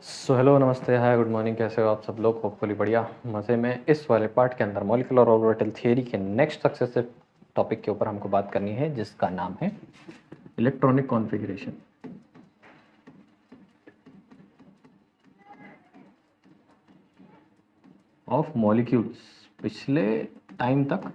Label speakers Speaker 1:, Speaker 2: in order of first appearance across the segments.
Speaker 1: Hello नमस्ते hi good morning. कैसे हो आप सब लोग? होपफुली बढ़िया मज़े में। इस वाले पार्ट के अंदर मॉलिक्यूलर ऑर्बिटल थियरी के नेक्स्ट सक्सेसिव टॉपिक के ऊपर हमको बात करनी है, जिसका नाम है इलेक्ट्रॉनिक कॉन्फ़िगरेशन ऑफ मॉलिक्यूल्स। पिछले टाइम तक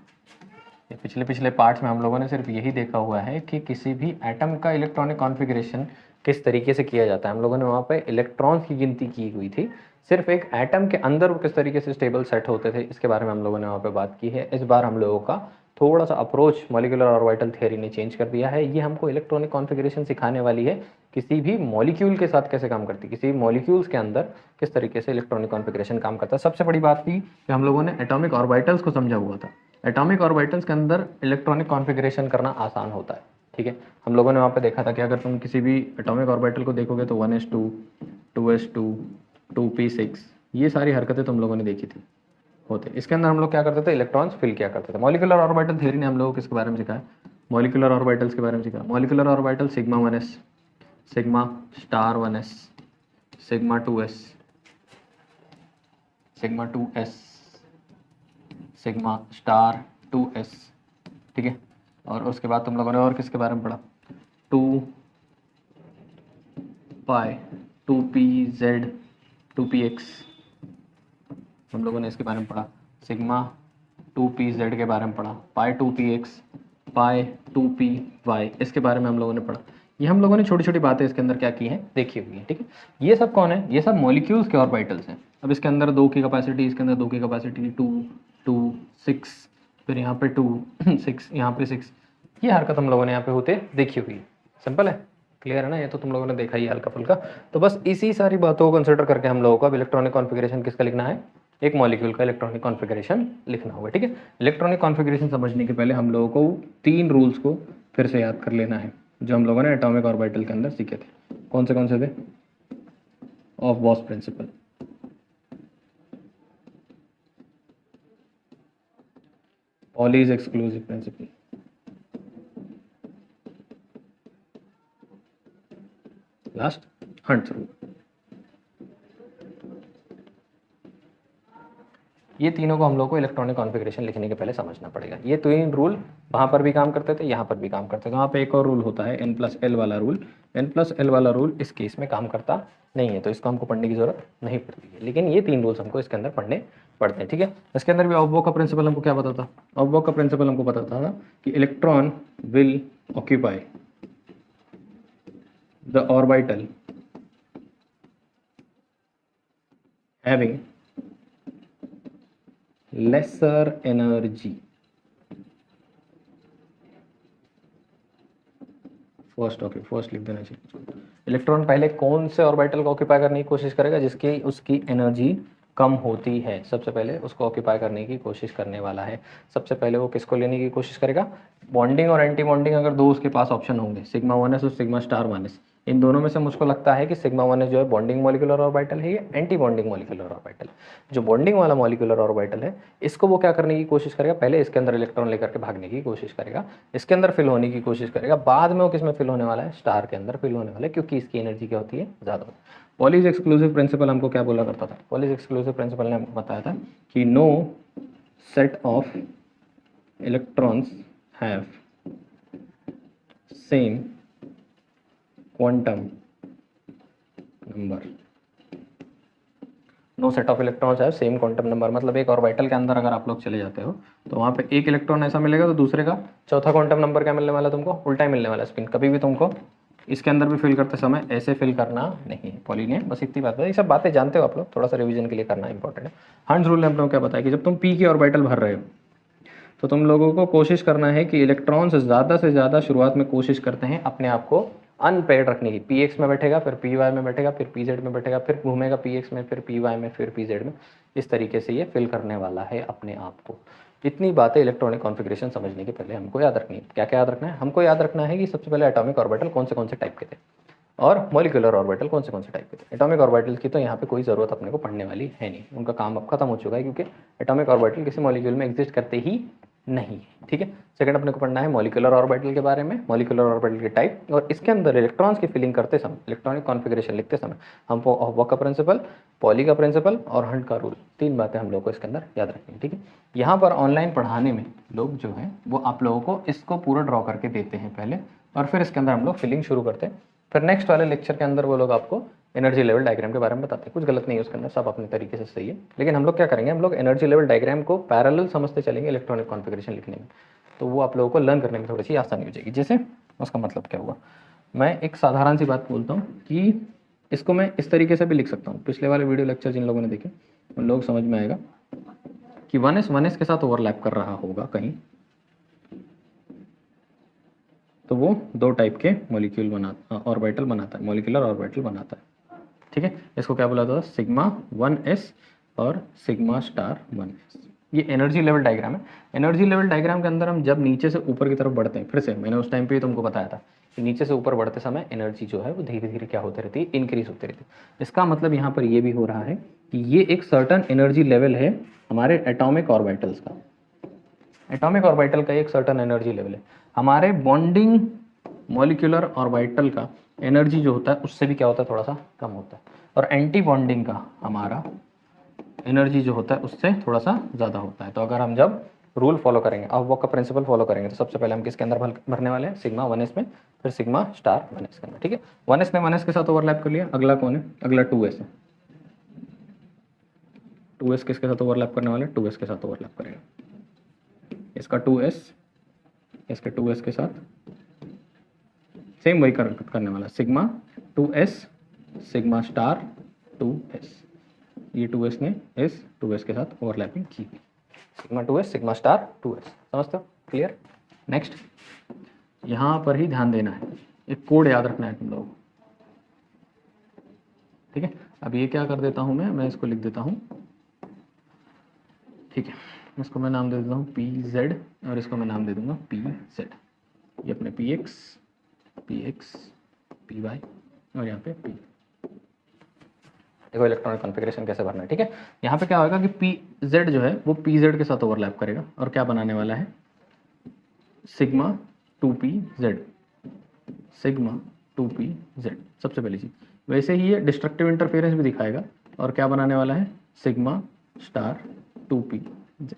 Speaker 1: या पिछले पिछले पार्ट्स में हम लोगों ने सिर्फ यही देखा हुआ है कि किसी भी एटम का इलेक्ट्रॉनिक कॉन्फ़िगरेशन किस तरीके से किया जाता है। हम लोगों ने वहाँ पे इलेक्ट्रॉन्स की गिनती की हुई थी, सिर्फ एक एटम के अंदर वो किस तरीके से स्टेबल सेट होते थे, इसके बारे में हम लोगों ने वहाँ पे बात की है। इस बार हम लोगों का थोड़ा सा अप्रोच मॉलिक्यूलर ऑर्बिटल थियरी ने चेंज कर दिया है। ये हमको इलेक्ट्रॉनिक कॉन्फ़िगरेशन सिखाने वाली है, किसी भी मॉलिक्यूल के साथ कैसे काम करती है, किसी भी मॉलिक्यूल्स के अंदर किस तरीके से इलेक्ट्रॉनिक कॉन्फ़िगरेशन काम करता है। सबसे बड़ी बात थी कि हम लोगों ने एटॉमिक ऑर्बिटल्स को समझा हुआ था। एटॉमिक ऑर्बिटल्स के अंदर इलेक्ट्रॉनिक कॉन्फ़िगरेशन करना आसान होता है, ठीक है। हम लोगों ने वहाँ पे देखा था कि अगर तुम किसी भी एटॉमिक ऑर्बिटल को देखोगे तो 1s2, 2s2, 2p6, ये सारी हरकतें तुम लोगों ने देखी थी होते। इसके अंदर हम लोग क्या करते थे, इलेक्ट्रॉन्स फिल किया करते थे। मॉलिक्यूलर ऑर्बिटल थ्योरी ने हम लोगों को किसके बारे में सिखाया? मॉलिक्यूलर ऑर्बिटल्स के बारे में सिखाया। Molecular orbital sigma 1s, sigma star 1s, sigma 2s, sigma 2s, sigma star 2s, ठीक है। और उसके बाद तुम लोगों ने और किसके बारे में पढ़ा? 2 पाई, 2p z, 2px, हम लोगों ने इसके बारे में पढ़ा। सिग्मा 2pz के बारे में पढ़ा, पाई 2px, पाई 2py, इसके बारे में हम लोगों ने पढ़ा। ये हम लोगों ने छोटी छोटी बातें इसके अंदर क्या की हैं, देखी हुई है, ठीक है। ये सब कौन है? ये सब मॉलिक्यूल्स के ऑर्बिटल्स हैं। अब इसके अंदर 2 की कैपेसिटी, इसके अंदर 2 की कैपेसिटी, 2 2 6, फिर यहाँ पे 2 6, यहाँ पे 6, ये हरकत हम लोगों ने यहाँ पे होते देखी हुई है। सिंपल है, क्लियर है ना? ये तो तुम लोगों ने देखा ही है हल्का फुल्का। तो बस इसी सारी बातों को कंसिडर करके हम लोगों को अब इलेक्ट्रॉनिक कॉन्फ़िगरेशन किसका लिखना है, एक मॉलिक्यूल का इलेक्ट्रॉनिक कॉन्फ़िगरेशन लिखना होगा, ठीक है। इलेक्ट्रॉनिक कॉन्फ़िगरेशन समझने के पहले हम लोगों को 3 रूल्स को फिर से याद कर लेना है, जो हम लोगों ने एटॉमिक ऑर्बिटल के अंदर सीखे थे। कौन से थे? Aufbau principle, Pauli's exclusive principle, last Hund's rule. ये तीनों को हम लोग को इलेक्ट्रॉनिक कॉन्फ़िगरेशन लिखने के पहले समझना पड़ेगा। ये तीन रूल वहाँ पर भी काम करते थे, यहाँ पर भी काम करते थे। वहाँ पे एक और रूल होता है n+l वाला रूल। n+l वाला रूल इस केस में काम करता नहीं है, तो इसको हमको पढ़ने की ज़रूरत नहीं पड़ती है। लेकिन ये 3 रूल्स हमको इसके अंदर पढ़ने पड़ते हैं, ठीक है। इसके अंदर भी ऑफ-बॉक का प्रिंसिपल हमको क्या बताता था? ऑफ-बॉक का प्रिंसिपल हमको बताता था कि electron will occupy the orbital having lesser energy। First लिख देना चाहिए। इलेक्ट्रॉन पहले कौन से ऑर्बिटल को ऑक्यूपाई करने की कोशिश करेगा? जिसकी उसकी एनर्जी कम होती है, सबसे पहले उसको ऑक्यूपाई करने की कोशिश करने वाला है। सबसे पहले वो किसको लेने की कोशिश करेगा? बॉन्डिंग और एंटी बॉन्डिंग, अगर दो उसके पास ऑप्शन होंगे, सिग्मा 1s और सिग्मा स्टार 1s, इन दोनों में से मुझको लगता है कि सिग्मा 1s जो है बॉन्डिंग मॉलिक्यूलर ऑर्बिटल है, ये एंटी बॉन्डिंग मॉलिक्यूलर ऑर्बिटल। जो बॉन्डिंग वाला मॉलिक्यूलर ऑर्बिटल है, इसको वो क्या करने की कोशिश करेगा? पहले इसके अंदर इलेक्ट्रॉन लेकर के भागने की कोशिश करेगा, इसके अंदर फिल होने की कोशिश करेगा। बाद में वो किस में फिल होने वाला है? स्टार के अंदर फिल होने वाला है, क्योंकि इसकी एनर्जी क्या होती है? ज़्यादा होती है। पॉलीज एक्सक्लूसिव प्रिंसिपल हमको क्या बोला करता था? पॉलीज एक्सक्लूसिव प्रिंसिपल ने हमको बताया था कि no set of electrons have same quantum number. No set of electrons have same quantum number, मतलब एक ऑर्बिटल के अंदर अगर आप लोग चले जाते हो तो वहाँ पे एक इलेक्ट्रॉन ऐसा मिलेगा, तो दूसरे का चौथा क्वांटम नंबर क्या मिलने वाला? तुमको उल्टा ही मिलने वाला स्पिन। कभी भी तुमको इसके अंदर भी फिल करते समय ऐसे फिल करना नहीं है पॉली ने, बस इतनी बात है। ये सब बातें जानते हो आप लोग, थोड़ा सा रिवीजन के लिए करना इंपॉर्टेंट है। हंस रूल ने हम लोग क्या बताया कि जब तुम पी की ऑर्बिटल भर रहे हो तो तुम लोगों को कोशिश करना है कि इलेक्ट्रॉन्स ज़्यादा से ज़्यादा शुरुआत में कोशिश करते हैं अपने आप को अनपेयर्ड रखने की। पी एक्स में बैठेगा, फिर पी वाई में बैठेगा, फिर पी जेड में बैठेगा, फिर घूमेगा पी एक्स में, फिर पी वाई में, फिर पी जेड में। इस तरीके से ये फिल करने वाला है अपने आप को। इतनी बातें इलेक्ट्रॉनिक कॉन्फ़िगरेशन समझने के पहले हमको याद रखनी है। क्या क्या याद रखना है? हमको याद रखना है कि सबसे पहले एटॉमिक ऑर्बिटल कौन से टाइप के थे और मॉलिक्यूलर ऑर्बिटल कौन से टाइप के थे। एटॉमिक ऑर्बिटल की तो यहाँ पे कोई ज़रूरत अपने को पढ़ने वाली है नहीं, उनका काम अब खत्म हो चुका है, क्योंकि एटॉमिक ऑर्बिटल किसी मॉलिक्यूल में एग्जिस्ट करते ही नहीं है। ठीक है, सेकंड अपने को पढ़ना है मॉलिक्यूलर ऑर्बिटल के बारे में, मॉलिक्यूलर ऑर्बिटल के टाइप, और इसके अंदर इलेक्ट्रॉन्स की फिलिंग करते समय, इलेक्ट्रॉनिक कॉन्फ़िगरेशन लिखते समय हम हॉफ का प्रिंसिपल, पॉली का प्रिंसिपल और हंट का रूल, 3 बातें हम लोग को इसके अंदर याद रखनी है। ठीक है, यहाँ पर ऑनलाइन पढ़ाने में लोग जो है वो आप लोगों को इसको पूरा ड्रॉ करके देते हैं पहले, और फिर इसके अंदर हम लोग फिलिंग शुरू करते हैं। फिर नेक्स्ट वाले लेक्चर के अंदर वो लोग आपको एनर्जी लेवल डायग्राम के बारे में बताते हैं। कुछ गलत नहीं है उसके अंदर, सब अपने तरीके से सही है, लेकिन हम लोग क्या करेंगे, हम लोग एनर्जी लेवल डायग्राम को पैरेलल समझते चलेंगे इलेक्ट्रॉनिक कॉन्फ़िगरेशन लिखने में, तो वो आप लोगों को लर्न करने में थोड़ी सी आसानी हो जाएगी। जैसे उसका मतलब क्या हुआ, मैं एक साधारण सी बात बोलता हूँ कि इसको मैं इस तरीके से भी लिख सकता हूँ। पिछले वाले वीडियो लेक्चर जिन लोगों ने देखे उन लोग समझ में आएगा कि 1s के साथ ओवरलैप कर रहा होगा कहीं, तो वो 2 टाइप के मॉलिक्यूल बनाता, ऑर्बिटल बनाता है, मॉलिक्यूलर ऑर्बिटल बनाता है। ठीक है, इसको क्या बोला था, सिग्मा 1s और सिग्मा स्टार 1s। ये एनर्जी लेवल डायग्राम है। एनर्जी लेवल डायग्राम के अंदर हम जब नीचे से ऊपर की तरफ बढ़ते हैं, फिर से मैंने उस टाइम पे ही तुमको बताया था कि नीचे से ऊपर बढ़ते समय एनर्जी जो है वो धीरे धीरे क्या होती रहती है, इंक्रीज होती रहती है। इसका मतलब यहाँ पर ये भी हो रहा है कि ये एक सर्टन एनर्जी लेवल है हमारे एटॉमिक ऑर्बिटल्स का। एटॉमिक ऑर्बिटल का एक सर्टन एनर्जी लेवल है। हमारे बॉन्डिंग मॉलिक्यूलर ऑर्बिटल का एनर्जी जो होता है उससे भी क्या होता है, थोड़ा सा कम होता है, और एंटी बॉन्डिंग का हमारा एनर्जी जो होता है उससे थोड़ा सा ज़्यादा होता है। तो अगर हम जब रूल फॉलो करेंगे, अहवॉक का प्रिंसिपल फॉलो करेंगे, तो सबसे पहले हम किसके अंदर भरने वाले हैं, सिग्मा 1s में, फिर सिग्मा स्टार 1s के अंदर। ठीक है, 1s ने 1s के साथ ओवरलैप कर लिया, अगला कौन है, अगला 2s है। 2s किसके साथ ओवरलैप करने वाले, 2s के साथ ओवरलैप करेगा। इसका 2s, इसके 2s के साथ सेम वही करने वाला, sigma 2s sigma star 2s। ये 2s ने इस 2s के साथ ओवरलैपिंग की, sigma 2s sigma star 2s। समझते हो, क्लियर। नेक्स्ट यहाँ पर ही ध्यान देना है, एक कोड याद रखना है तुम लोगों को। ठीक है, अब ये क्या कर देता हूँ मैं इसको लिख देता हूँ। ठीक है, इसको मैं नाम दे देता हूँ PZ, और इसको मैं नाम दे दूंगा PZ। ये अपने PX PY और यहाँ पे P। देखो इलेक्ट्रॉनिक कॉन्फ़िगरेशन कैसे भरना है। ठीक है, यहाँ पे क्या होगा कि PZ जो है वो PZ के साथ ओवरलैप करेगा और क्या बनाने वाला है, सिग्मा 2PZ, सिग्मा 2PZ सबसे पहली चीज़। वैसे ही ये डिस्ट्रक्टिव इंटरफेरेंस भी दिखाएगा, और क्या बनाने वाला है, सिग्मा स्टार 2PZ।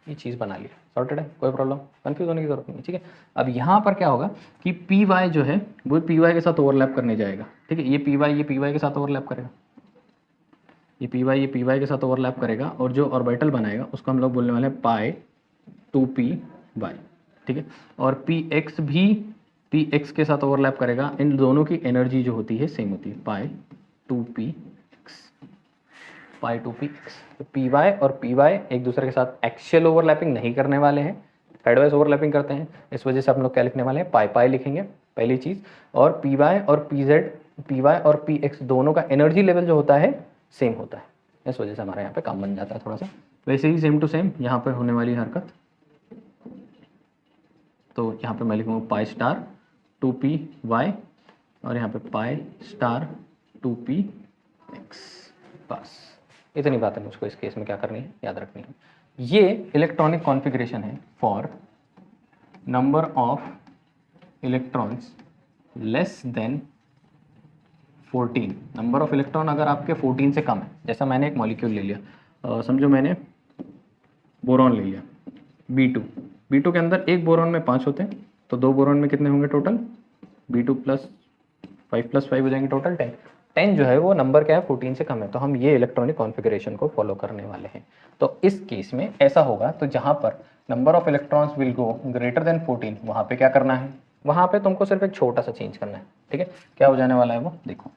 Speaker 1: ये चीज़ बना लिया, सॉर्टेड है, कोई प्रॉब्लम कंफ्यूज होने की जरूरत नहीं। ठीक है, अब यहाँ पर क्या होगा कि PY जो है वो PY के साथ ओवरलैप करने जाएगा। ठीक है, ये PY के साथ ओवरलैप करेगा, ये PY के साथ ओवरलैप करेगा, और जो ऑर्बिटल बनाएगा उसको हम लोग बोलने वाले हैं पाई 2PY। ठीक है, और PX भी PX के साथ ओवरलैप करेगा। इन दोनों की एनर्जी जो होती है सेम होती है, पाई 2PX, पाई 2PX। तो PY और PY एक दूसरे के साथ एक्सियल ओवरलैपिंग नहीं करने वाले हैं, साइडवाइज ओवरलैपिंग करते हैं। इस वजह से हम लोग क्या लिखने वाले हैं, पाई पाई लिखेंगे पहली चीज़। और PY और PY और PX दोनों का एनर्जी लेवल जो होता है सेम होता है, इस वजह से हमारे यहाँ पे काम बन जाता है थोड़ा सा। वैसे ही सेम टू सेम यहाँ पे होने वाली हरकत, तो यहाँ पे मैं लिखूँगा पाई स्टार 2PY और यहाँ पे पाई स्टार 2PX। बस इतनी बात है मुझको इस केस में क्या करनी है, याद रखनी है। ये इलेक्ट्रॉनिक कॉन्फ़िगरेशन है for number of electrons less than 14। Number of electron अगर आपके 14 से कम है, जैसा मैंने एक मॉलिक्यूल ले लिया, समझो मैंने बोरॉन ले लिया B2 के अंदर एक बोरॉन में 5 होते हैं, तो 2 बोरॉन में कितने होंगे टोटल, B2 + 5 + 5 हो जाएंगे टोटल 10। 10 जो है वो नंबर क्या है, 14 से कम है, तो हम ये इलेक्ट्रॉनिक कॉन्फ़िगरेशन को फॉलो करने वाले हैं। तो इस केस में ऐसा होगा, तो जहाँ पर number of electrons will go greater than 14, वहाँ पे क्या करना है, वहाँ पे तुमको सिर्फ एक छोटा सा चेंज करना है। ठीक है, क्या हो जाने वाला है वो देखो,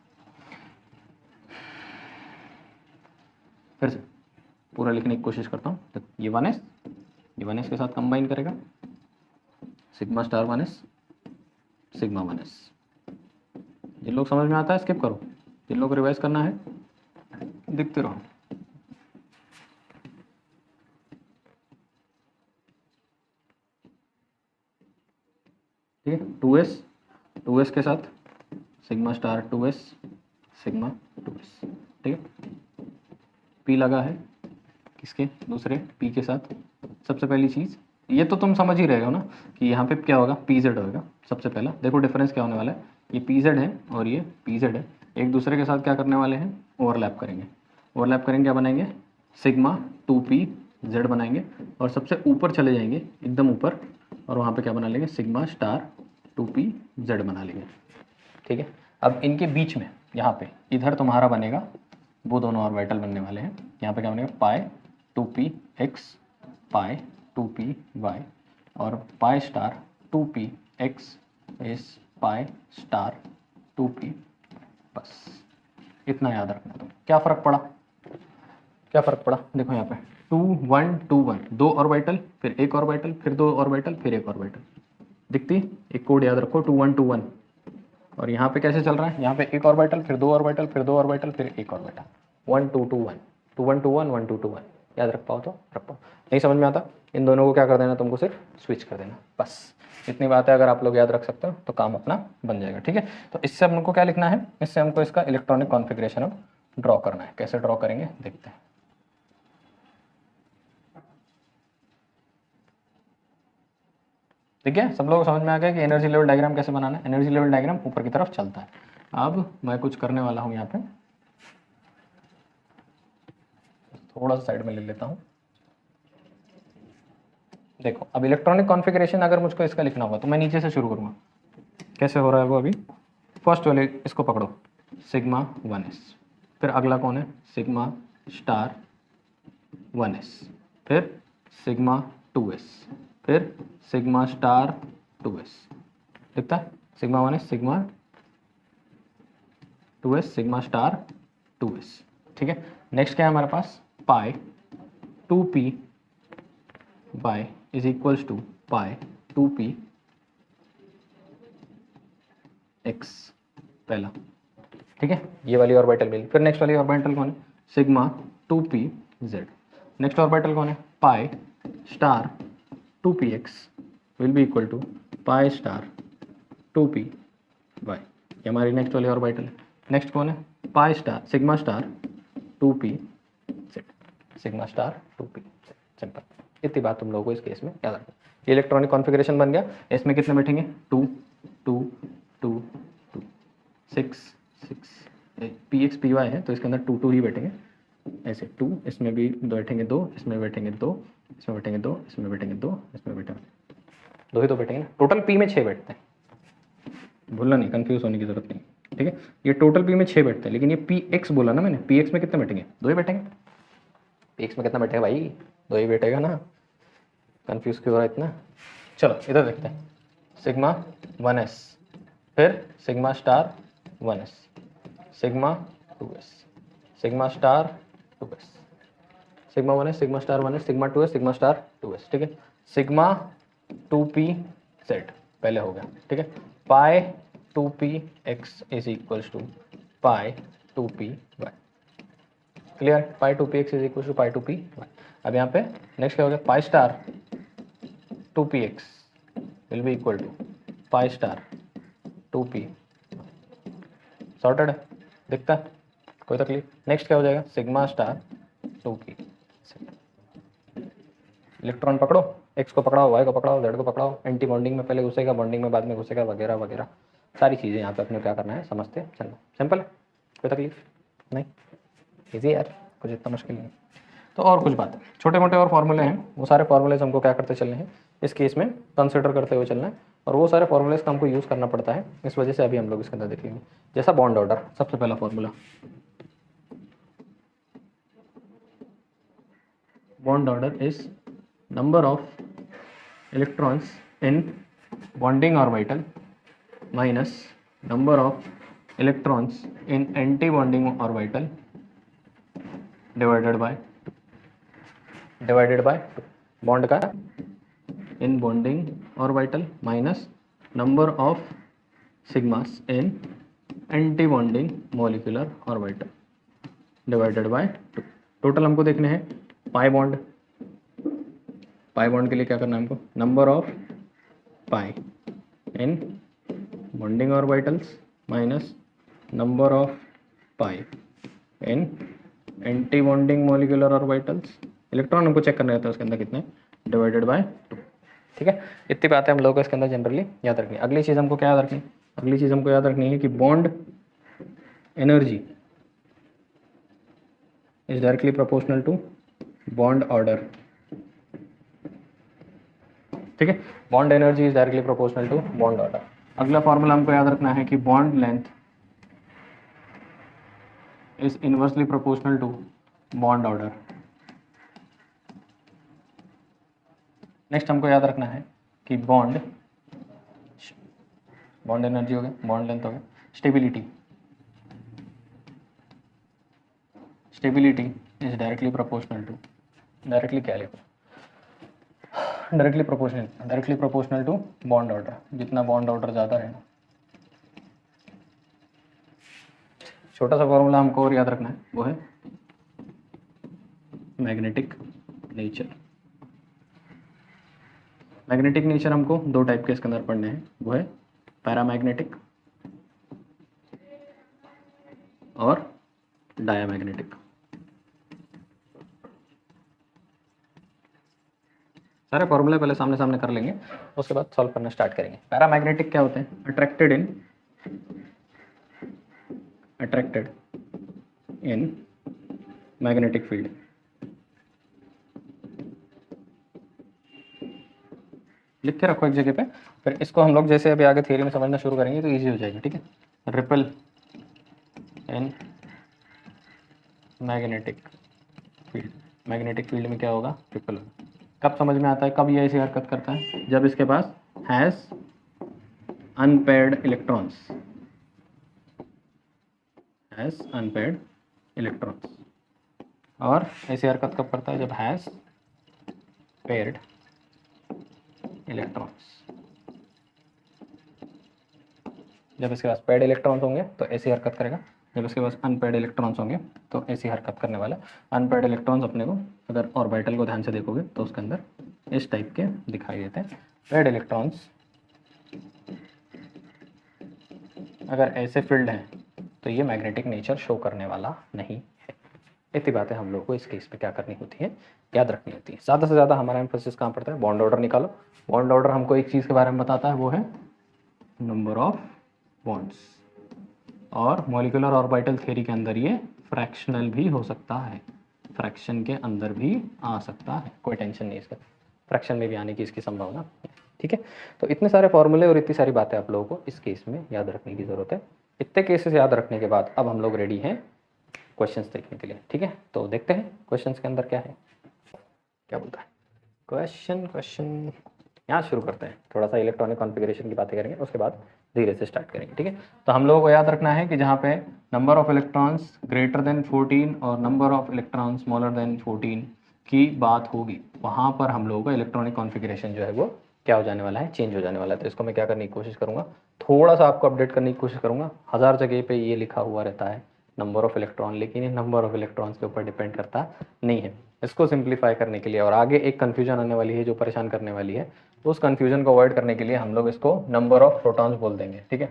Speaker 1: फिर से पूरा लिखने की कोशिश करता हूँ। तो ये 1s के साथ कंबाइन करेगा, sigma star 1s sigma 1s। जिन लोग समझ में आता है स्किप करो, जिन लोग रिवाइज करना है दिखते रहो। ठीक है, 2s के साथ sigma star 2s sigma 2s। ठीक है, P लगा है किसके, दूसरे P के साथ सबसे पहली चीज़ ये तो तुम समझ ही रहे हो ना कि यहाँ पे क्या होगा, पी जेड होगा। सबसे पहला देखो डिफरेंस क्या होने वाला है, ये पी जेड है और ये पी जेड है, एक दूसरे के साथ क्या करने वाले हैं, ओवरलैप करेंगे। ओवरलैप करेंगे क्या बनाएंगे, सिग्मा 2p जेड बनाएंगे और सबसे ऊपर चले जाएंगे एकदम ऊपर और वहाँ पे क्या बना लेंगे, सिग्मा स्टार 2p जेड बना लेंगे। ठीक है, अब इनके बीच में यहाँ पे इधर तुम्हारा बनेगा, वो दोनों ऑर्बिटल बनने वाले हैं। यहाँ पे क्या बनेगा, पाई 2p x पाई 2p y और पाई स्टार 2p x इस पाई स्टार 2p। बस इतना याद रखना। तो क्या फ़र्क पड़ा, क्या फ़र्क पड़ा, देखो यहाँ पे 2 1 2 1 दो ऑर्बिटल, फिर एक ऑर्बिटल, फिर दो ऑर्बिटल, फिर एक ऑर्बिटल। दिखती, एक कोड याद रखो 2 1 2 1। और यहाँ पे कैसे चल रहा है, यहाँ पे एक ऑर्बिटल, फिर दो ऑर्बिटल, फिर दो ऑर्बिटल, फिर एक ऑर्बिटल, 1 2 2 1 2 1 2 1 1 2 2 1। याद रख पाओ तो रख पाओ, नहीं समझ में आता इन दोनों को क्या कर देना, तुमको सिर्फ स्विच कर देना। बस इतनी बात है, अगर आप लोग याद रख सकते हो तो काम अपना बन जाएगा। ठीक है, तो इससे हमको क्या लिखना है, इससे हमको इसका इलेक्ट्रॉनिक कॉन्फ़िगरेशन अब ड्रॉ करना है। कैसे ड्रॉ करेंगे देखते हैं। ठीक है, सब लोग समझ में आ गया कि एनर्जी लेवल डायग्राम कैसे बनाना है। एनर्जी लेवल डायग्राम ऊपर की तरफ चलता है। अब मैं कुछ करने वाला हूँ, यहाँ पे थोड़ा सा साइड में ले लेता हूँ। देखो अब इलेक्ट्रॉनिक कॉन्फ़िगरेशन अगर मुझको इसका लिखना होगा तो मैं नीचे से शुरू करूँगा। कैसे हो रहा है वो, अभी फर्स्ट वाले इसको पकड़ो, सिग्मा 1s, फिर अगला कौन है, सिग्मा स्टार 1s, फिर सिग्मा 2s, फिर सिग्मा स्टार 2s। दिखता है, sigma 1s sigma 2s sigma star 2s। ठीक है, नेक्स्ट क्या है हमारे पास, pi 2p by is equals to pi 2p x पहला। ठीक है, ये वाली ऑर्बिटल मिली। फिर नेक्स्ट वाली ऑर्बिटल कौन है, sigma 2p z। Next orbital कौन है, pi star 2px will be equal to pi star 2p y। ये हमारी नेक्स्ट वाली ऑर्बिटल है। नेक्स्ट कौन है, pi star sigma star 2p z, sigma star 2p z। Simple, इतनी बात तुम लोगों को इस केस में याद रखना। ये इलेक्ट्रॉनिक कॉन्फ़िगरेशन बन गया। इसमें कितने बैठेंगे, 2 2 2 2 6 6 पी एक्स पी वाई है तो इसके अंदर 2 2 ही बैठेंगे। ऐसे 2, इसमें भी बैठेंगे 2, इसमें बैठेंगे 2, इसमें बैठेंगे 2, इसमें बैठेंगे 2, इसमें बैठेंगे 2 ही तो बैठेंगे ना। टोटल पी में 6 बैठते हैं, भूलना नहीं, कंफ्यूज होने की जरूरत नहीं। ठीक है, ये टोटल पी में 6 बैठते हैं, लेकिन ये पी एक्स बोला ना मैंने, पी एक्स में कितने बैठेंगे, 2 ही बैठेंगे। पी एक्स में कितना बैठेगा भाई, 2 ही बैठेगा ना, कंफ्यूज क्यों हो रहा है इतना। चलो इधर देखते हैं, सिग्मा 1s, फिर sigma star 1s, sigma 2s, sigma star 2s, sigma 1s sigma star 1s, sigma 2s sigma star 2s। ठीक है, सिग्मा 2p z पहले हो गया। ठीक है, pi 2p x is equals to pi 2p y। Clear, pi 2p x is equals to pi 2p y। अब यहाँ पे नेक्स्ट क्या हो गया, pi star 2px will be equal to pi star 2p। Sorted है, दिखता है, कोई तकलीफ। नेक्स्ट क्या हो जाएगा, सिग्मा स्टार 2p। इलेक्ट्रॉन पकड़ो, x को पकड़ाओ, y को पकड़ाओ, z को पकड़ाओ, एंटी बॉन्डिंग में पहले घुसेगा, बॉन्डिंग में बाद में घुसेगा, वगैरह वगैरह सारी चीज़ें यहाँ पे अपने क्या करना है, समझते चलना। सिंपल है, कोई तकलीफ नहीं, इजी यार, कुछ इतना मुश्किल नहीं। तो और कुछ बात, छोटे मोटे और फॉर्मूले हैं, वो सारे फॉर्मूलेज हमको क्या करते चलने हैं, इस केस में कंसिडर करते हुए चलना है। और वो सारे फॉर्मूलेज का हमको यूज़ करना पड़ता है, इस वजह से अभी हम लोग इसके अंदर देखेंगे। जैसा बॉन्ड ऑर्डर, सबसे पहला formula, bond order is number of electrons in bonding orbital minus number of electrons in anti bonding orbital divided by bond का in bonding orbital minus number of sigmas in anti bonding molecular orbital divided by 2। Total हमको देखने हैं pi bond, pi bond के लिए क्या करना है हमको, number of pi in bonding orbitals minus number of pi in anti bonding molecular orbitals. Electron हमको चेक करना रहता है उसके अंदर कितने, डिवाइडेड बाय 2। ठीक है, इतनी बातें हम लोगों को इसके अंदर जनरली याद रखनी है। अगली चीज़ हमको क्या याद रखनी है? अगली चीज़ हमको याद रखनी है कि bond energy is directly proportional to bond order. ठीक है, bond energy is directly proportional to bond order. अगला फॉर्मूला हमको याद रखना है कि bond length is inversely proportional to bond order. Next हमको याद रखना है कि बॉन्ड एनर्जी हो गया, बॉन्ड लेंथ हो गया, stability is directly proportional to, directly क्या लिखो, directly proportional to bond order. जितना बॉन्ड ऑर्डर ज़्यादा है, छोटा सा फॉर्मूला हमको और याद रखना है, वो है मैग्नेटिक नेचर। मैग्नेटिक नेचर हमको दो टाइप के इसके अंदर पढ़ने हैं, वो है पैरामैग्नेटिक और डायामैग्नेटिक। सारे फॉर्मूले पहले सामने सामने कर लेंगे, उसके बाद सॉल्व करना स्टार्ट करेंगे। पैरामैग्नेटिक क्या होते हैं? Attracted in magnetic field. लिख के रखो एक जगह पे, फिर इसको हम लोग जैसे अभी आगे थियरी में समझना शुरू करेंगे तो इजी हो जाएगी। ठीक है, ripple in magnetic field. Magnetic field में क्या होगा? रिपल होगा। कब समझ में आता है, कब ये ऐसी हरकत करता है? जब इसके पास हैज़ अनपेयर्ड इलेक्ट्रॉन्स, और ऐसी हरकत कब करता है? जब हैज़ पेयर्ड इलेक्ट्रॉन्स। जब इसके पास पेयर्ड इलेक्ट्रॉन्स होंगे तो ऐसी हरकत करेगा, जब इसके पास अनपेयर्ड इलेक्ट्रॉन्स होंगे तो ऐसी हरकत करने वाला। अनपेयर्ड इलेक्ट्रॉन्स अपने को, अगर ऑर्बिटल को ध्यान से देखोगे तो उसके अंदर इस टाइप के दिखाई देते हैं। पेयर्ड इलेक्ट्रॉन्स अगर ऐसे फील्ड हैं तो ये मैग्नेटिक नेचर शो करने वाला नहीं है। इतनी बातें हम लोग को इस केस में क्या करनी होती है, याद रखनी होती है। ज़्यादा से ज़्यादा हमारा एम्फोसिस कहाँ पड़ता है? बॉन्ड ऑर्डर निकालो। बॉन्ड ऑर्डर हमको एक चीज़ के बारे में बताता है, वो है नंबर ऑफ बॉन्ड्स, और मॉलिक्यूलर ऑर्बिटल थ्योरी के अंदर ये फ्रैक्शनल भी हो सकता है, फ्रैक्शन के अंदर भी आ सकता है, कोई टेंशन नहीं इसका, फ्रैक्शन में भी आने की इसकी संभावना। ठीक है, तो इतने सारे फॉर्मूले और इतनी सारी बातें आप लोगों को इस केस में याद रखने की ज़रूरत है। इतने केसेस याद रखने के बाद अब हम लोग रेडी हैं क्वेश्चंस देखने के लिए। ठीक है, तो देखते हैं क्वेश्चंस के अंदर क्या है, क्या बोलता है क्वेश्चन। यहाँ शुरू करते हैं, थोड़ा सा इलेक्ट्रॉनिक कॉन्फ़िगरेशन की बातें करेंगे, उसके बाद धीरे से स्टार्ट करेंगे। ठीक है, तो हम लोगों को याद रखना है कि जहाँ पे number of electrons greater than 14 और number of electrons smaller than 14 की बात होगी, वहाँ पर हम लोगों का इलेक्ट्रॉनिक कॉन्फ़िगरेशन जो है वो क्या हो जाने वाला है? चेंज हो जाने वाला है। तो इसको मैं क्या करने की कोशिश करूँगा, थोड़ा सा आपको अपडेट करने की कोशिश करूँगा। 1000 जगह पे ये लिखा हुआ रहता है नंबर ऑफ इलेक्ट्रॉन, लेकिन ये नंबर ऑफ इलेक्ट्रॉन्स के ऊपर डिपेंड करता नहीं है। इसको सिंप्लीफाई करने के लिए, और आगे एक कन्फ्यूजन आने वाली है जो परेशान करने वाली है, उस कन्फ्यूजन को अवॉइड करने के लिए हम लोग इसको नंबर ऑफ प्रोटॉन्स बोल देंगे। ठीक है,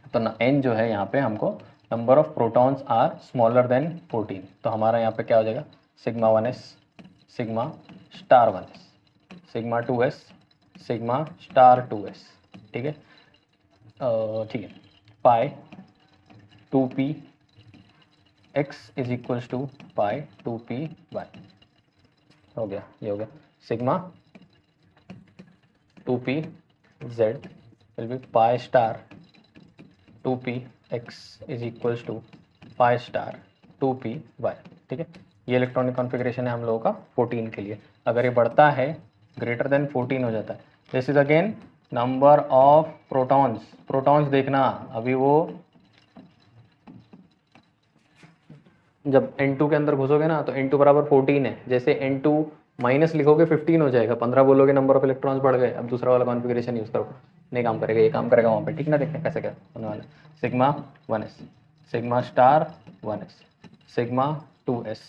Speaker 1: तो n जो है यहाँ पे हमको number of protons are smaller than 14, तो हमारा यहाँ पे क्या हो जाएगा? Sigma 1s, sigma star 1s, sigma 2s, sigma star 2s। ठीक है, ठीक है, pi 2p x is equals to pi 2p y हो गया, ये हो गया। Sigma 2p z will be pi star 2p x is equals to pi star 2p y। ठीक है, ये इलेक्ट्रॉनिक कॉन्फ़िगरेशन है हम लोगों का 14 के लिए। अगर ये बढ़ता है, ग्रेटर देन 14 हो जाता है, this is again number of protons. Protons देखना, अभी वो जब N2 के अंदर घुसोगे ना तो N2 बराबर 14 है, जैसे N2 माइनस लिखोगे 15 हो जाएगा, 15 बोलोगे नंबर ऑफ इलेक्ट्रॉन्स बढ़ गए। अब दूसरा वाला कॉन्फ़िगरेशन यूज़ करो, नहीं काम करेगा, ये काम करेगा वहाँ पे। ठीक ना, देखते हैं कैसे क्या होने वाला है। Sigma 1s, sigma star 1s, sigma 2s,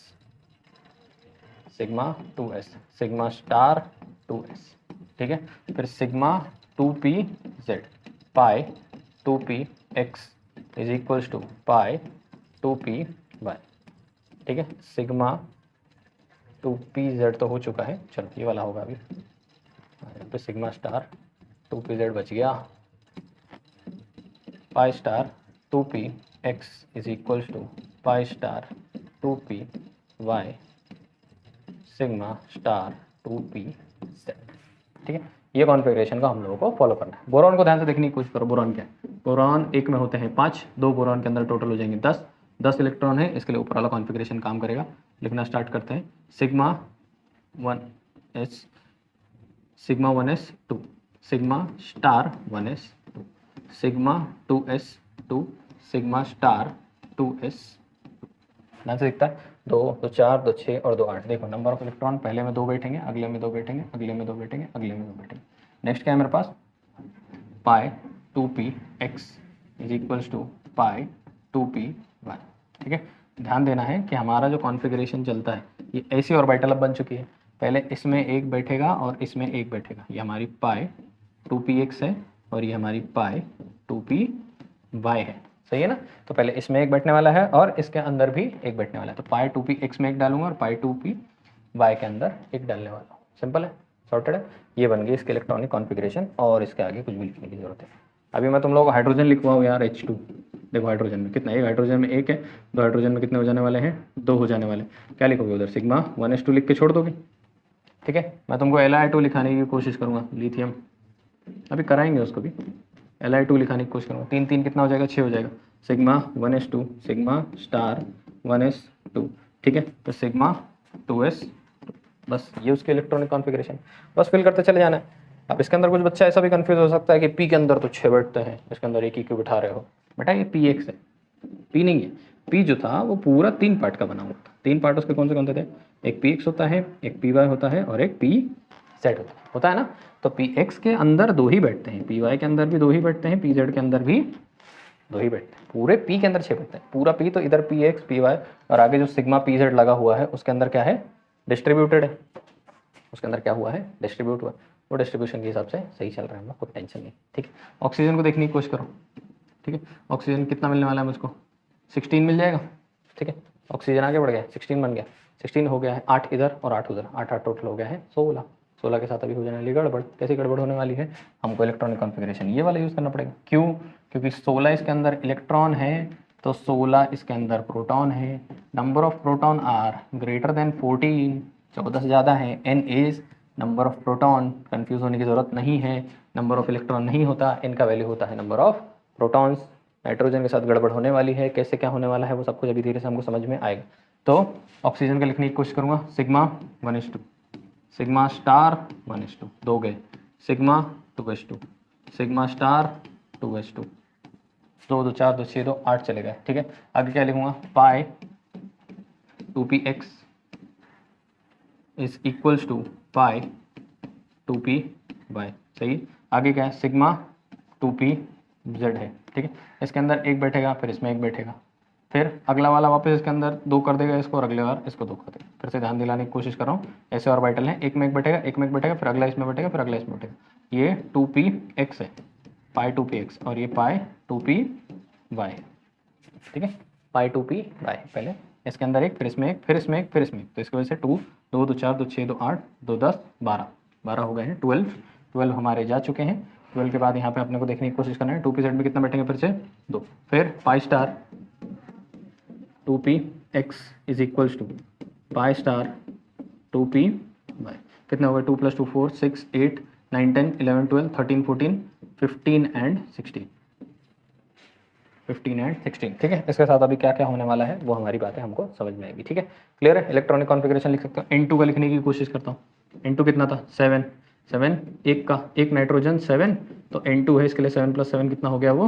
Speaker 1: sigma 2s, sigma star 2s। ठीक है, फिर sigma 2pz pi 2px is equals to pi 2py। ठीक है, सिग्मा 2pz तो हो चुका है, चलो ये वाला होगा अभी। तो सिग्मा स्टार 2pz बच गया, pi star 2px is equals to pi star 2py sigma star 2pz। ठीक है, ये कॉन्फ़िगरेशन का हम लोगों को फॉलो करना है। बोरॉन को ध्यान से देखने की कोशिश करो। बोरॉन क्या है? बोरॉन एक में होते हैं 5, 2 बोरॉन के अंदर टोटल हो जाएंगे 10, 10 इलेक्ट्रॉन है, इसके लिए ऊपर वाला कॉन्फ़िगरेशन काम करेगा। लिखना स्टार्ट करते हैं। Sigma 1s sigma 1s2 sigma star 1s2 sigma 2s2 sigma star 2s। ध्यान से दिखता है 2 2 4 2 6 और 2 8। देखो नंबर ऑफ इलेक्ट्रॉन पहले में 2 बैठेंगे, अगले में 2 बैठेंगे, अगले में 2 बैठेंगे, अगले में 2 बैठेंगे। नेक्स्ट क्या है मेरे पास? Pi 2p x is equals to pi 2p y। ठीक है, ध्यान देना है कि हमारा जो कॉन्फ़िगरेशन चलता है ये ऐसी ऑर्बिटल अब बन चुकी है। पहले इसमें एक बैठेगा और इसमें एक बैठेगा। ये हमारी पाई 2px है और ये हमारी पाई 2py है। सही है ना? तो पहले इसमें एक बैठने वाला है और इसके अंदर भी एक बैठने वाला है। तो पाई 2px में एक डालूंगा और पाई 2py के अंदर एक डालने वाला हूँ। सिंपल है, सॉर्टेड है। ये बन गई इसके इलेक्ट्रॉनिक कॉन्फ़िगरेशन और इसके आगे कुछ भी लिखने की जरूरत है। अभी मैं तुम लोगों को हाइड्रोजन लिखवाऊँ यार, H2। देखो हाइड्रोजन में कितना, एक हाइड्रोजन में एक है, 2 हाइड्रोजन में कितने हो जाने वाले हैं? 2 हो जाने वाले। क्या लिखोगे उधर? सिग्मा 1s2 लिख के छोड़ दोगे। ठीक है, मैं तुमको Li2 लिखाने की कोशिश करूँगा, लिथियम अभी कराएंगे उसको भी। Li2 लिखाने की कोशिश करूँगा। 3 3 कितना हो जाएगा? 6 हो जाएगा। Sigma 1s2 sigma star 1s2। ठीक है, तो सिग्मा 2s, बस ये उसके इलेक्ट्रॉनिक कॉन्फ़िगरेशन। बस फिल करते चले जाना है। अब इसके अंदर कुछ बच्चा ऐसा भी कंफ्यूज हो सकता है कि पी के अंदर तो 6 बैठते हैं, इसके अंदर एक ही क्यों बिठा रहे हो? बेटा ये पी1 है, पी नहीं है। पी जो था वो पूरा 3 पार्ट का बना हुआ था। 3 पार्ट उसके कौन से थे? एक पी एक्स होता है, एक पी वाई होता है और एक पी जेड होता है ना। तो पी एक्स के अंदर 2 ही बैठते हैं, पी वाई के अंदर भी 2 ही बैठते हैं, पी जेड के अंदर भी 2 ही बैठते हैं। पूरे पी के अंदर 6 बैठते हैं। पूरा पी तो इधर पी एक्स पी वाई और आगे जो सिग्मा पी जेड लगा हुआ है उसके अंदर क्या है? डिस्ट्रीब्यूटेड है। उसके अंदर क्या हुआ है? डिस्ट्रीब्यूट हुआ। वो डिस्ट्रीब्यूशन के हिसाब से सही चल रहा है, हमें कोई टेंशन नहीं। ठीक है, ऑक्सीजन को देखने की कोशिश करो। ठीक है, ऑक्सीजन कितना मिलने वाला है मुझको? 16 मिल जाएगा। ठीक है, ऑक्सीजन आगे बढ़ गया, 16 बन गया। 16 हो गया है, 8 इधर और 8 उधर, 8 8 टोटल हो गया है 16। 16 के साथ अभी हो जाने वाली गड़बड़। कैसी गड़बड़ होने वाली है? हमको इलेक्ट्रॉनिक कॉन्फ़िगरेशन ये वाला यूज़ करना पड़ेगा। क्यों? क्योंकि 16 इसके अंदर इलेक्ट्रॉन है तो 16 इसके अंदर प्रोटॉन है। Number of proton are greater than 14, 14 से ज़्यादा है। N is number of proton, confuse होने की ज़रूरत नहीं है। नंबर ऑफ इलेक्ट्रॉन नहीं होता, इनका वैल्यू होता है नंबर ऑफ प्रोटॉन्स। नाइट्रोजन के साथ गड़बड़ होने वाली है, कैसे क्या होने वाला है वो सब कुछ अभी धीरे से हमको समझ में आएगा। तो ऑक्सीजन का लिखने की कोशिश करूँगा। Sigma 1s2 sigma star 1s2, 2 गए। Sigma 2s2 sigma star 2s2, 2 2 4 2 6 2 8 चले गए। ठीक है, आगे क्या लिखूँगा? Pi 2px is equals to pi 2py। सही, आगे क्या है? सिग्मा 2pz है। ठीक है, इसके अंदर एक बैठेगा, फिर इसमें एक बैठेगा, फिर अगला वाला वापस इसके अंदर 2 कर देगा इसको और अगले बार इसको 2 कर देगा। फिर से ध्यान दिलाने की कोशिश कर रहा हूँ। ऐसे ऑर्बिटल है, एक में एक बैठेगा, एक में एक बैठेगा, फिर अगला इसमें बैठेगा, फिर अगला इसमें बैठेगा। ये 2px है, पाई 2px और ये पाई 2py। ठीक है, पाई 2py। पहले इसके अंदर एक, फिर इसमें एक, फिर इसमें एक, फिर इसमें एक। तो इसकी वजह से 2 2 2 4 2 6 2 8 2 10 12 12 हो गए हैं। 12 हमारे जा चुके हैं। 12 के बाद यहाँ पे अपने को देखने की कोशिश करना है 2pz में कितना बैठेंगे? फिर से 2। फिर pi star 2px is equals to pi star 2py। कितने हो गए? 2 + 2 4 6 8 9 10 11 12 13 14 15 एंड 16। 15 एंड 16। ठीक है, इसके साथ अभी क्या क्या होने वाला है वो हमारी बातें हमको समझ में आएगी। ठीक है, क्लियर है? इलेक्ट्रॉनिक कॉन्फ़िगरेशन लिख सकते हो। N2 का लिखने की कोशिश करता हूँ। N2 कितना था? 7 7 एक का एक नाइट्रोजन 7, तो N2 है, इसके लिए 7 + 7 कितना हो गया? वो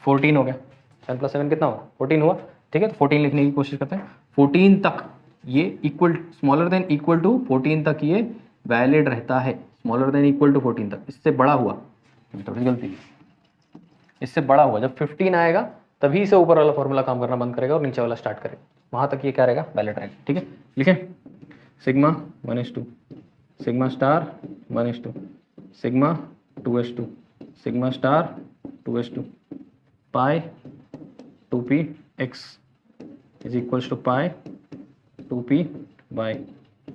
Speaker 1: 14 हो गया। 7 + 7 कितना हुआ? 14 हुआ। ठीक है, तो 14 लिखने की कोशिश करते हैं। 14 तक ये equal smaller than equal to 14 तक ये वैलिड रहता है। स्मॉलर देन इक्वल टू 14 तक। इससे बड़ा हुआ, थोड़ी गलती है, इससे बड़ा हुआ जब 15 आएगा तभी से ऊपर वाला फॉर्मूला काम करना बंद करेगा और नीचे वाला स्टार्ट करेगा। वहां तक ये क्या रहेगा? वैलिड रहेगा। ठीक है, लिखें sigma 1s2 sigma star 1s2 sigma 2s2 sigma star 2s2 pi 2px is equals to pi 2py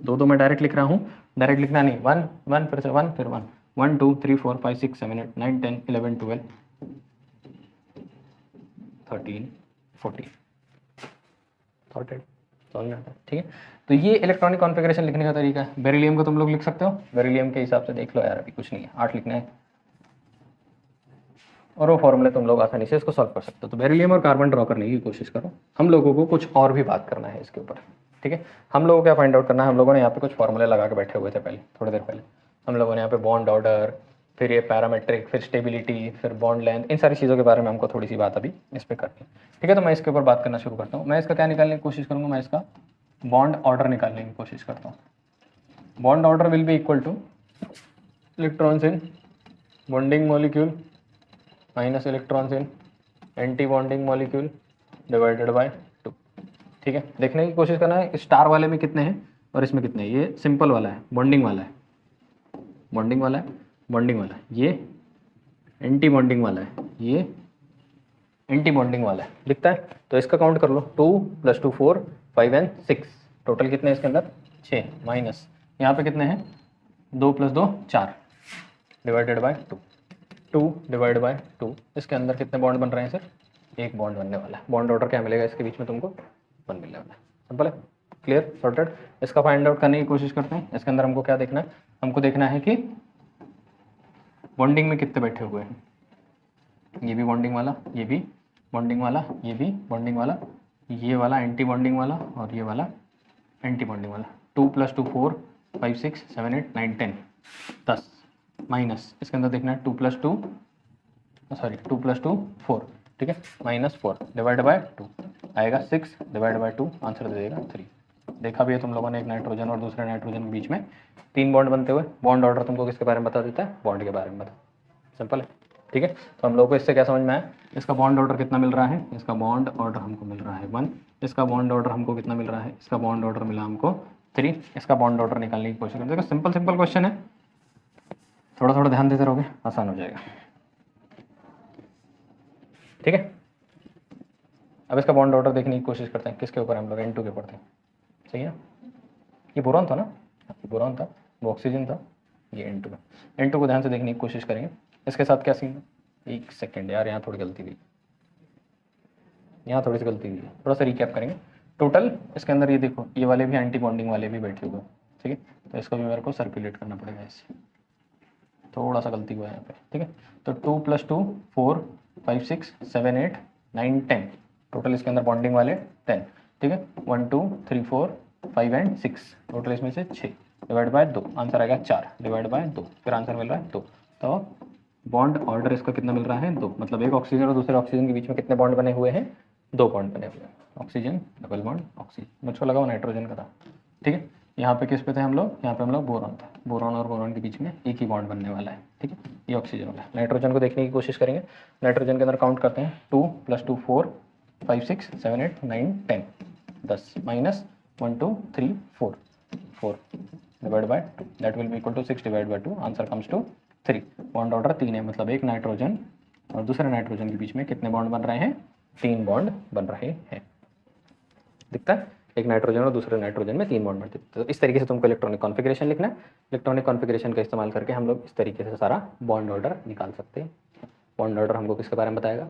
Speaker 1: दो दो मैं डायरेक्ट लिख रहा हूँ, डायरेक्ट लिखना नहीं, 1 1 फिर से 1 फिर 1 1 2 3 4 5 6 7 8 9 10 11 12 13 14 सॉर्टेड, समझ में आता है, ठीक है। तो ये इलेक्ट्रॉनिक कॉन्फ़िगरेशन लिखने का तरीका है। बेरिलियम को तुम लोग लिख सकते हो, बेरिलियम के हिसाब से देख लो यार, अभी कुछ नहीं है, 8 लिखना है और वो फॉर्मूले तुम लोग आसानी से इसको सॉल्व कर सकते हो। तो बेरिलियम और कार्बन ड्रॉ करने की कोशिश करो। हम लोगों को कुछ और भी बात करना है इसके ऊपर, ठीक है। हम लोगों को क्या फाइंड आउट करना है, हम लोगों ने यहाँ पे कुछ फॉर्मूले लगा के बैठे हुए थे पहले, थोड़ी देर पहले हम लोगों ने यहाँ पे बॉन्ड ऑर्डर, फिर ये पैरामेट्रिक, फिर स्टेबिलिटी, फिर बॉन्ड लेंथ, इन सारी चीज़ों के बारे में हमको थोड़ी सी बात अभी इस पर करनी है, ठीक है। तो मैं इसके ऊपर बात करना शुरू करता हूँ। मैं इसका क्या निकालने की कोशिश करूँगा, मैं इसका बॉन्ड ऑर्डर निकालने की कोशिश करता हूँ। Bond order will be equal two electrons in bonding molecule minus electrons in anti bonding molecule divided by 2, ठीक है। देखने की कोशिश करना है स्टार वाले में कितने हैं और इसमें कितने हैं। ये सिंपल वाला है, बॉन्डिंग वाला है, बॉन्डिंग वाला है, बॉन्डिंग वाला है, ये एंटी बॉन्डिंग वाला है, ये एंटी बॉन्डिंग वाला है, दिखता है। तो इसका काउंट कर लो, 2 + 2 4 5 एंड 6, टोटल कितने हैं इसके अंदर 6, माइनस यहाँ पे कितने हैं 2 + 2 4 डिवाइडेड बाय 2, 2 डिवाइड बाय 2, इसके अंदर कितने बॉन्ड बन रहे हैं सर, एक बॉन्ड बनने वाला है। बॉन्ड ऑर्डर क्या मिलेगा इसके बीच में तुमको, 1 मिलने वाला है। सिंपल है, क्लियर, सॉर्टेड। इसका फाइंड आउट करने की कोशिश करते हैं। इसके अंदर हमको क्या देखना है, हमको देखना है कि बॉन्डिंग में कितने बैठे हुए हैं। ये भी बॉन्डिंग वाला, ये भी बॉन्डिंग वाला, ये भी बॉन्डिंग वाला, ये वाला एंटी बॉन्डिंग वाला और ये वाला एंटी बॉन्डिंग वाला। 2 + 2 4 5 6 7 8 9 10 10, माइनस इसके अंदर देखना है 2 + 2 4, ठीक है, -4 डिवाइड बाय 2 आएगा 6 डिवाइड बाय 2, आंसर दे देगा 3। देखा भी है तुम लोगों ने, एक नाइट्रोजन और दूसरे नाइट्रोजन के बीच में 3 बॉन्ड बनते हुए। बॉन्ड ऑर्डर तुमको किसके बारे में बता देता है, बॉन्ड के बारे में बता, सिंपल है, ठीक है। तो हम लोग को इससे क्या समझ में आया, इसका बॉन्ड ऑर्डर कितना मिल रहा है, इसका बॉन्ड ऑर्डर हमको मिल रहा है 1, इसका बॉन्ड ऑर्डर हमको कितना मिल रहा है, इसका बॉन्ड ऑर्डर मिला हमको 3। इसका बॉन्ड ऑर्डर निकालने की कोशिश करते हैं। सिंपल सिंपल क्वेश्चन है, थोड़ा थोड़ा ध्यान देते रहोगे आसान हो जाएगा, ठीक है। अब इसका बॉन्ड ऑर्डर देखने की कोशिश करते हैं, किसके ऊपर हम लोग N2 के ऊपर थे, सही है। ये बोरॉन था ना, ये बोरॉन था, वो ऑक्सीजन था, ये N2 में। N2 को ध्यान से देखने की कोशिश करेंगे, इसके साथ क्या सीन है, एक सेकेंड यार, यहाँ थोड़ी गलती हुई, यहाँ थोड़ी सी गलती हुई है, थोड़ा सा रिकैप करेंगे। टोटल इसके अंदर ये देखो, ये वाले भी एंटी बॉन्डिंग वाले भी बैठे हुए, ठीक है। तो इसको भी मेरे को सर्कुलेट करना पड़ेगा, इससे थोड़ा सा गलती हुआ है यहाँ पे, ठीक है। तो 2 + 2 4 5 6 7 8 9 10, टोटल इसके अंदर बॉन्डिंग वाले 10, ठीक है। 1 2 3 4 5 एंड 6, टोटल इसमें से 6 डिवाइड बाय 2, आंसर आएगा 4 डिवाइड बाय 2, फिर आंसर मिल रहा है 2। तो बॉन्ड ऑर्डर इसका कितना मिल रहा है 2, मतलब एक ऑक्सीजन और दूसरे ऑक्सीजन के बीच में कितने बॉन्ड बने हुए हैं, 2 बॉन्ड बने हुए हैं। ऑक्सीजन डबल बॉन्ड ऑक्सीजन, मुझको लगा वो नाइट्रोजन का था, ठीक है। यहाँ पे किस पे थे हम लोग, यहाँ पे हम लोग बोरॉन था, बोरॉन और बोरॉन के बीच में एक ही बॉन्ड बनने वाला है, ठीक है। ये ऑक्सीजन वाला है। नाइट्रोजन को देखने की कोशिश करेंगे, नाइट्रोजन के अंदर काउंट करते हैं 2 + 2 4 5 6 7 8 9 10 10, minus 1 2 3 4 4 divide by 2, that will be equal to 6 divide by 2, answer comes to 3। Bond order 3 है, मतलब एक नाइट्रोजन और दूसरे नाइट्रोजन के बीच में कितने बॉन्ड बन रहे हैं, 3 बॉन्ड बन रहे हैं, दिखता है। एक नाइट्रोजन और दूसरे नाइट्रोजन में 3 बॉन्ड बनते हैं। तो इस तरीके से तुमको इलेक्ट्रॉनिक कॉन्फ़िगरेशन लिखना है। इलेक्ट्रॉनिक कॉन्फ़िगरेशन का इस्तेमाल करके हम लोग इस तरीके से सारा बॉन्ड ऑर्डर निकाल सकते हैं। बॉन्ड ऑर्डर हमको किसके बारे में बताएगा,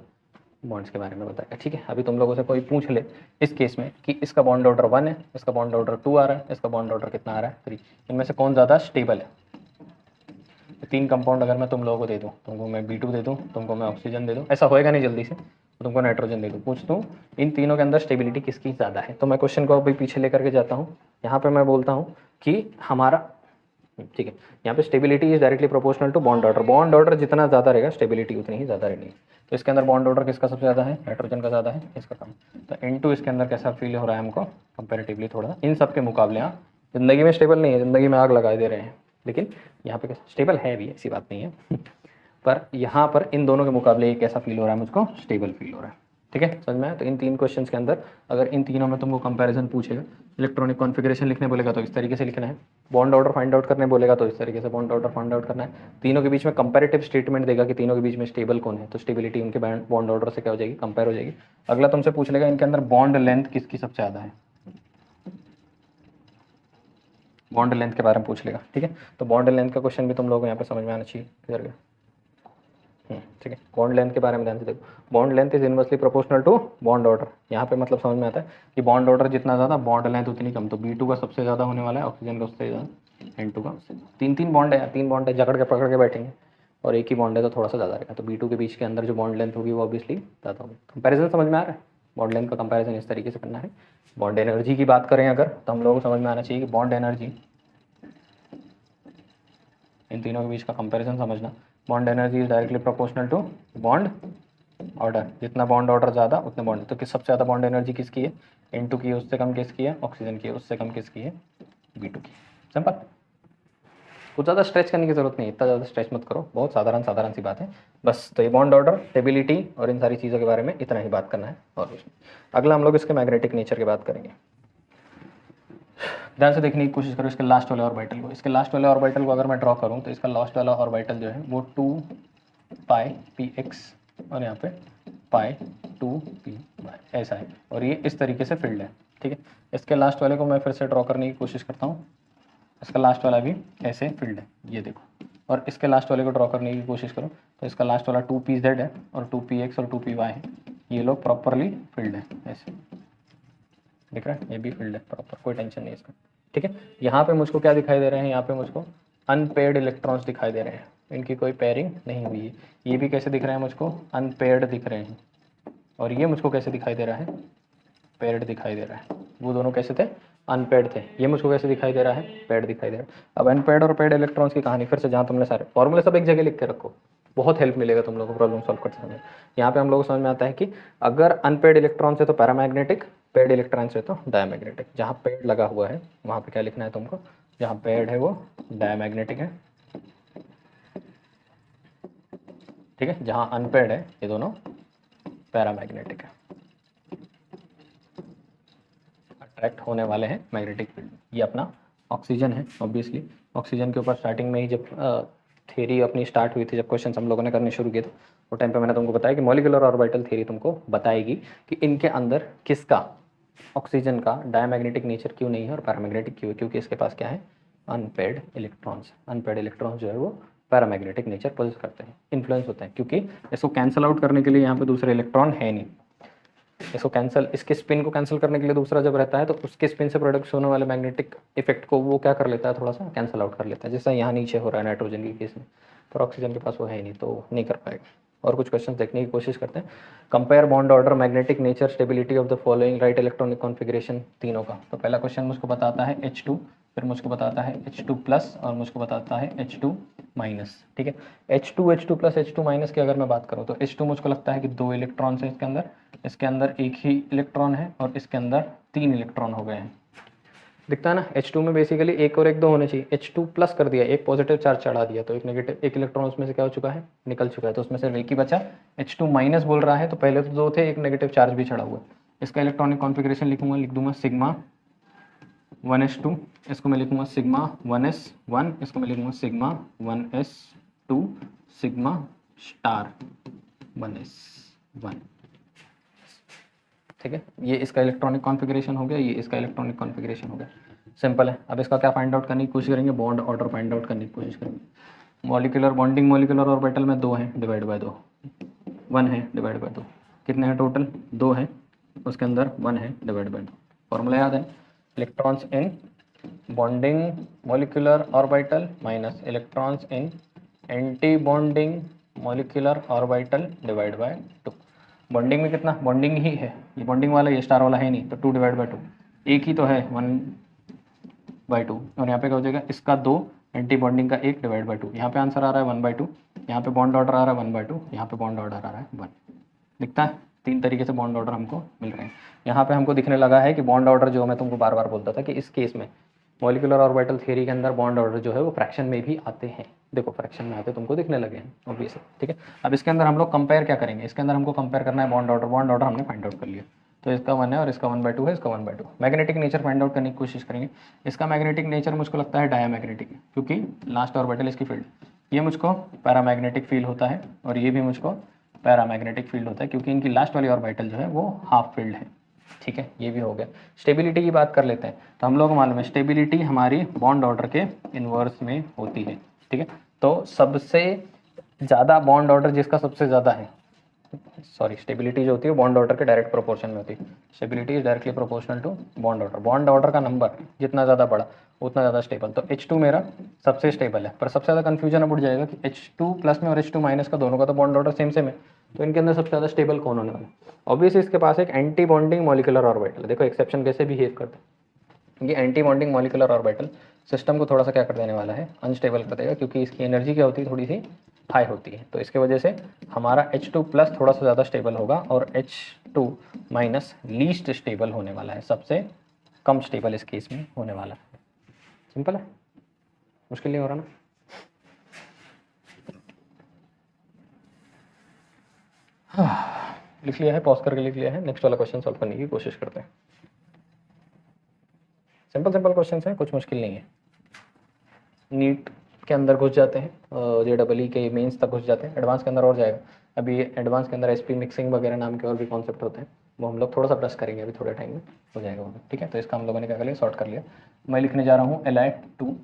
Speaker 1: बॉन्ड्स के बारे में बताएगा, ठीक है। अभी तुम लोगों से कोई पूछ ले इस केस में कि इसका बॉन्ड ऑर्डर 1 है, इसका बॉन्ड ऑर्डर 2 आ रहा है, इसका बॉन्ड ऑर्डर कितना आ रहा है 3, इनमें से कौन ज़्यादा स्टेबल है। 3 कंपाउंड अगर मैं तुम लोगों को दे दूँ, तुमको मैं B2 दे दूँ, तुमको मैं ऑक्सीजन दे दूँ, ऐसा होएगा नहीं जल्दी से, तो तुमको नाइट्रोजन दे दूँ, पूछ दूँ इन तीनों के अंदर स्टेबिलिटी किसकी ज़्यादा है। तो मैं क्वेश्चन को अभी पीछे लेकर के जाता हूँ। यहाँ पे मैं बोलता हूँ कि हमारा, ठीक है, यहाँ पे stability is directly proportional to bond order. Bond order जितना ज़्यादा रहेगा स्टेबिलिटी उतनी ही ज़्यादा रहनी है। तो इसके अंदर बॉन्ड ऑर्डर किसका सबसे ज़्यादा है, नाइट्रोजन का ज़्यादा है, इसका कम। तो N2 इसके अंदर कैसा फील हो रहा है हमको कंपेरेटिवली, थोड़ा इन सब के मुकाबले। हाँ, ज़िंदगी में स्टेबल नहीं है, ज़िंदगी में आग लगा दे रहे हैं, लेकिन यहाँ पे स्टेबल है भी, ऐसी बात नहीं है पर यहाँ पर इन दोनों के मुकाबले एक ऐसा फील हो रहा है मुझको, स्टेबल फील हो रहा है, ठीक है, समझ में आया। तो इन 3 क्वेश्चंस के अंदर अगर इन तीनों में तुमको कंपैरिजन पूछेगा, इलेक्ट्रॉनिक कॉन्फ़िगरेशन लिखने बोलेगा तो इस तरीके से लिखना है, बॉन्ड ऑर्डर फाइंड आउट करने बोलेगा तो इस तरीके से बॉन्ड ऑर्डर फाइंड आउट करना है। तीनों के बीच में कंपैरेटिव स्टेटमेंट देगा कि तीनों के बीच में स्टेबल कौन है, तो स्टेबिलिटी उनके बॉन्ड ऑर्डर से क्या हो जाएगी, कंपेयर हो जाएगी। अगला तुमसे पूछ लेगा इनके अंदर बॉन्ड लेंथ किसकी सबसे ज़्यादा है, बॉन्ड लेंथ के बारे में पूछ लेगा, ठीक है। तो बॉन्ड लेंथ का क्वेश्चन भी तुम लोगों को यहाँ पे समझ में आना चाहिए, क्लियर गया। ठीक है, बॉन्ड लेंथ के बारे में ध्यान से देखो, bond length is inversely proportional to bond order. यहाँ पे मतलब समझ में आता है कि बॉन्ड ऑर्डर जितना ज़्यादा बॉन्ड लेंथ उतनी कम, तो B2 का सबसे ज़्यादा होने वाला है, ऑक्सीजन का उससे ज़्यादा, N2 का उससे। तीन बॉन्ड है यार, 3 बॉन्ड है, जकड़ के पकड़ के बैठेंगे, और एक ही बॉन्ड है तो थोड़ा सा ज़्यादा रहेगा, तो B2 के बीच के अंदर जो बॉन्ड लेंथ होगी वो ऑब्वियसली ज़्यादा होगी। कंपेरिजन समझ में आ रहा है, बॉन्ड लेंथ का कंपेरिजन इस तरीके से करना है। बॉन्ड एनर्जी की बात करें अगर, तो हम लोगों को समझ में आना चाहिए कि बॉन्ड एनर्जी, इन तीनों के बीच का कंपैरिजन समझना, bond energy is directly proportional to bond order. जितना बॉन्ड ऑर्डर ज़्यादा उतने बॉन्ड, तो किस सबसे ज़्यादा बॉन्ड एनर्जी किसकी है, N2 की है, उससे कम किसकी है, ऑक्सीजन की है, उससे कम किसकी है, B2 की। सिंपल, कुछ ज़्यादा स्ट्रेच करने की जरूरत नहीं, इतना ज़्यादा स्ट्रेच मत करो, बहुत साधारण सी बात है बस। तो ये बॉन्ड ऑर्डर, स्टेबिलिटी और इन सारी चीज़ों के बारे में इतना ही बात करना है और कुछ नहीं। अगला हम लोग इसके मैग्नेटिक नेचर की बात करेंगे। ध्यान से देखने की कोशिश करो इसके लास्ट वाले ऑर्बिटल को। इसके लास्ट वाले ऑर्बिटल को अगर मैं ड्रॉ करूँ तो इसका लास्ट वाला ऑर्बिटल जो है वो 2πpx और यहाँ पे π2p ऐसा है, और ये इस तरीके से फील्ड है, ठीक है। इसके लास्ट वाले को मैं फिर से ड्रॉ करने की कोशिश करता हूँ। इसका लास्ट वाला भी ऐसे फील्ड है, ये देखो। और इसके लास्ट वाले को ड्रॉ करने की कोशिश करो तो इसका लास्ट वाला 2pz है और 2px और 2py है, ये लोग प्रॉपरली फील्ड है, ऐसे दिख रहा है, ये भी फील्ड है प्रॉपर, कोई टेंशन नहीं इसका, ठीक है। यहाँ पे मुझको क्या दिखाई दे रहे हैं, यहाँ पे मुझको अनपेयर्ड इलेक्ट्रॉन्स दिखाई दे रहे हैं, इनकी कोई पेयरिंग नहीं हुई है। ये भी कैसे दिख रहे हैं मुझको, अनपेयर्ड दिख रहे हैं, और ये मुझको कैसे दिखाई दे रहा है, पेयर्ड दिखाई दे रहा है। वो दोनों कैसे थे, अनपेयर्ड थे। ये मुझको कैसे दिखाई दे रहा है, पेयर्ड दिखाई दे रहा है। अब अनपेयर्ड और पेयर्ड इलेक्ट्रॉन्स की कहानी फिर से, जहाँ तुमने सारे फॉर्मूले सब एक जगह लिख के रखो, बहुत हेल्प मिलेगा तुम लोगों को प्रॉब्लम सॉल्व करते समय। यहाँ पे हम लोग को समझ में आता है कि अगर अनपेयर्ड इलेक्ट्रॉन है तो पैरामैग्नेटिक, पेयर्ड इलेक्ट्रॉन है तो डायमैग्नेटिक। जहाँ पेयर्ड लगा हुआ है वहाँ पे क्या लिखना है तुमको, जहाँ पेयर्ड है वो डायमैग्नेटिक है, ठीक है। जहाँ अनपेयर्ड है ये दोनों पैरामैग्नेटिक है, अट्रैक्ट होने वाले हैं मैग्नेटिक फील्ड। ये अपना ऑक्सीजन है, ऑब्वियसली ऑक्सीजन के ऊपर स्टार्टिंग में ही जब थ्योरी अपनी स्टार्ट हुई थी, जब क्वेश्चन हम लोगों ने करने शुरू किए थे, वो टाइम पे मैंने तुमको बताया कि मॉलिक्यूलर ऑर्बिटल थ्योरी तुमको बताएगी कि इनके अंदर किसका, ऑक्सीजन का डायमैग्नेटिक नेचर क्यों नहीं है और पैरामैग्नेटिक क्यों है, क्योंकि इसके पास क्या है, अनपेयर्ड इलेक्ट्रॉन्स। अनपेयर्ड इलेक्ट्रॉन्स जो है वो पैरामैग्नेटिक नेचर पोजेस करते हैं, इन्फ्लुएंस होते हैं, क्योंकि इसको कैंसिल आउट करने के लिए यहाँ पे दूसरे इलेक्ट्रॉन है नहीं। इसको कैंसिल, इसके स्पिन को कैंसिल करने के लिए दूसरा जब रहता है तो उसके स्पिन से प्रोडक्ट होने वाले मैग्नेटिक इफेक्ट को वो क्या कर लेता है, थोड़ा सा कैंसिल आउट कर लेता है, जैसा यहाँ नीचे हो रहा है नाइट्रोजन के केस में, पर ऑक्सीजन के पास वो है नहीं तो नहीं कर पाएगा। और कुछ क्वेश्चन देखने की कोशिश करते हैं। Compare bond order, magnetic nature, stability of the following, right electronic configuration तीनों का। तो पहला क्वेश्चन मुझको बताता है H2, फिर मुझको बताता है H2+ और मुझको बताता है H2-, ठीक है। H2+ H2- की अगर मैं बात करूँ तो H2 मुझको लगता है कि 2 इलेक्ट्रॉन है इसके अंदर, इसके अंदर एक ही इलेक्ट्रॉन है और इसके अंदर 3 इलेक्ट्रॉन हो गए हैं, दिखता है ना। H2 में बेसिकली 1 और 1 2 होने चाहिए, H2+ कर दिया, एक पॉजिटिव चार्ज चढ़ा दिया तो एक नेगेटिव, एक इलेक्ट्रॉन उसमें से क्या हो चुका है, निकल चुका है, तो उसमें सिर्फ एक ही बचा। H2- बोल रहा है तो पहले तो 2 थे, एक नेगेटिव चार्ज भी चढ़ा हुआ है। इसका इलेक्ट्रॉनिक कॉन्फिगरेशन लिखूंगा, लिख दूंगा सिग्मा 1s2, इसको मैं लिखूंगा सिग्मा 1s1, इसको मैं लिखूंगा sigma 1s2, sigma star 1s1, ठीक है। ये इसका इलेक्ट्रॉनिक कॉन्फ़िगरेशन हो गया, ये इसका इलेक्ट्रॉनिक कॉन्फ़िगरेशन हो गया, सिंपल है। अब इसका क्या फाइंड आउट करने की कोशिश करेंगे, बॉन्ड ऑर्डर फाइंड आउट करने की कोशिश करेंगे। मॉलिक्यूलर बॉन्डिंग, मॉलिक्यूलर ऑर्बिटल में 2 हैं डिवाइड बाय 2, 1 है डिवाइड बाय 2, कितने हैं टोटल, 2 है, उसके अंदर 1 है डिवाइड बाय 2। फॉर्मूला याद है, electrons in bonding molecular orbital minus electrons in anti bonding molecular orbital divide by 2। Bonding में कितना, बॉन्डिंग ही है, ये बॉन्डिंग वाला, ये स्टार वाला है नहीं, तो 2 डिवाइड बाय 2, एक ही तो है 1/2, और यहाँ पे क्या हो जाएगा, इसका 2, एंटी बॉन्डिंग का 1 डिवाइड बाय 2। यहाँ पे आंसर आ रहा है 1/2, यहाँ पे बॉन्ड ऑर्डर आ रहा है 1/2, यहाँ पे बॉन्ड ऑर्डर आ रहा है 1, दिखता है। 3 तरीके से बॉन्ड ऑर्डर हमको मिल रहे हैं। यहाँ पे हमको दिखने लगा है कि बॉन्ड ऑर्डर जो मैं तुमको बार बार बोलता था कि इस केस में मॉलिक्यूलर ऑर्बिटल थ्योरी के अंदर बॉन्ड ऑर्डर जो है वो फ्रैक्शन में भी आते हैं, देखो फ्रैक्शन में आते तुमको दिखने लगे हैं ऑब्वियसली, ठीक है। अब इसके अंदर हम लोग कंपेयर क्या करेंगे, इसके अंदर हमको कंपेयर करना है बॉन्ड ऑर्डर। बॉन्ड ऑर्डर हमने फाइंड आउट कर लिया, तो इसका 1 है और इसका 1/2 है, इसका 1/2। मैग्नेटिक नेचर फाइंड आउट करने की कोशिश करेंगे। इसका मैग्नेटिक नेचर मुझको लगता है डायमैग्नेटिक है, क्योंकि लास्ट ऑर्बिटल इसकी फील्ड, ये मुझको पैरामैग्नेटिक फील होता है और ये भी मुझको पैरामैग्नेटिक फील्ड होता है, क्योंकि इनकी लास्ट वाली ऑर्बिटल जो है वो हाफ फील्ड है, ठीक है, ये भी हो गया। स्टेबिलिटी की बात कर लेते हैं। तो हम लोग को मालूम है स्टेबिलिटी हमारी बॉन्ड ऑर्डर के इन्वर्स में होती है। ठीक है, तो सबसे ज़्यादा बॉन्ड ऑर्डर जिसका सबसे ज़्यादा है, सॉरी, स्टेबिलिटी जो होती है बॉन्ड ऑर्डर के डायरेक्ट प्रोपोर्शन में होती है। Stability is directly proportional to bond order. Bond order का नंबर जितना ज़्यादा बड़ा उतना ज़्यादा स्टेबल। तो H2 मेरा सबसे स्टेबल है, पर सबसे ज़्यादा कन्फ्यूजन अब उठ जाएगा कि H2 प्लस में और H2 माइनस का दोनों का तो बॉन्ड ऑर्डर सेम सेम है, तो इनके अंदर सबसे ज़्यादा स्टेबल कौन होने वाला है? ऑब्वियसली इसके पास एक एंटी बॉन्डिंग मॉलिक्यूलर ऑर्बिटल। देखो एक्सेप्शन कैसे बिहेव करते हैं। ये anti bonding molecular orbital system को थोड़ा सा क्या कर देने वाला है, अनस्टेबल कर देगा, क्योंकि इसकी एनर्जी क्या होती है, थोड़ी सी हाई होती है। तो इसके वजह से हमारा H2 प्लस थोड़ा सा ज़्यादा स्टेबल होगा और H2 माइनस लीस्ट स्टेबल होने वाला है, सबसे कम स्टेबल इस केस में होने वाला है। सिंपल है, मुश्किल नहीं हो रहा ना। लिख लिया है, पॉज करके लिख लिया है। नेक्स्ट वाला क्वेश्चन सॉल्व करने की कोशिश करते हैं। सिंपल सिंपल क्वेश्चन है, कुछ मुश्किल नहीं है। नीट के अंदर घुस जाते हैं, JEE के मेंस तक घुस जाते हैं, एडवांस के अंदर और जाएगा। अभी एडवांस के अंदर SP मिक्सिंग वगैरह नाम के और भी कॉन्सेप्ट होते हैं, वो हम लोग थोड़ा सा प्लस करेंगे, अभी थोड़े टाइम में हो जाएगा वो। ठीक है, तो इसका हम लोगों ने क्या कर लिया, सॉर्ट कर लिया। मैं लिखने जा रहा हूँ Li2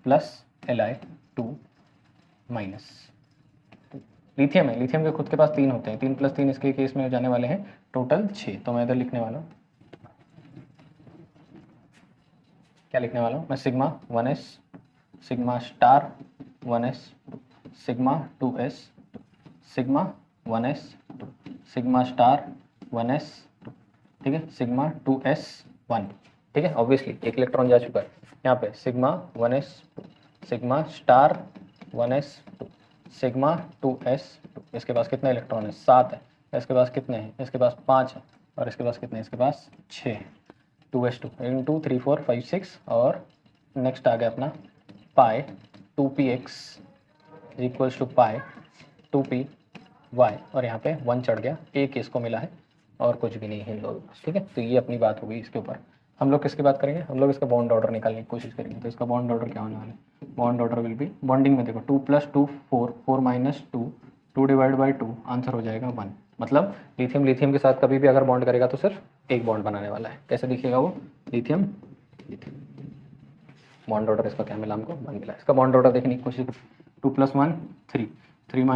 Speaker 1: plus Li2 minus. Lithium है, लिथियम के खुद के पास 3 होते हैं, 3 + 3 इसके केस में हो जाने वाले हैं टोटल 6। तो मैं इधर लिखने वाला हूँ, क्या लिखने वाला हूँ मैं, sigma 1s, sigma star 1s, sigma 2s, sigma 1s, sigma star 1s, ठीक है, सिग्मा 2s 1। ठीक है, ऑब्वियसली एक इलेक्ट्रॉन जा चुका है यहाँ पे, sigma 1s, sigma star 1s, sigma 2s। इसके पास कितने इलेक्ट्रॉन है, 7 है। इसके पास कितने हैं, इसके पास 5 है। और इसके पास कितने हैं, इसके पास 6 है। 2s2 2 3 4 5 6। और नेक्स्ट आ गया अपना पाई 2px equals to pi 2py। और यहाँ पे 1 चढ़ गया, एक इसको मिला है और कुछ भी नहीं है इन लोगों के पास। ठीक है, तो ये अपनी बात होगी इसके ऊपर। हम लोग किसकी बात करेंगे, हम लोग इसका बॉन्ड ऑर्डर निकालने की कोशिश करेंगे। तो इसका बॉन्ड ऑर्डर क्या होने वाला है, bond order will be, bonding में देखो 2 + 2 4, 4 - 2, 2 / 2, आंसर हो जाएगा 1। मतलब लिथियम लिथियम के साथ कभी भी अगर बॉन्ड करेगा तो सिर्फ एक बॉन्ड बनाने वाला है। कैसे दिखेगा वो, लिथियम लिथियम। बॉन्ड ऑर्डर इसका क्या मिला, हमको 1 मिला। इसका बॉन्ड ऑर्डर देखने की कोशिश, 2 + 1 3, 3 -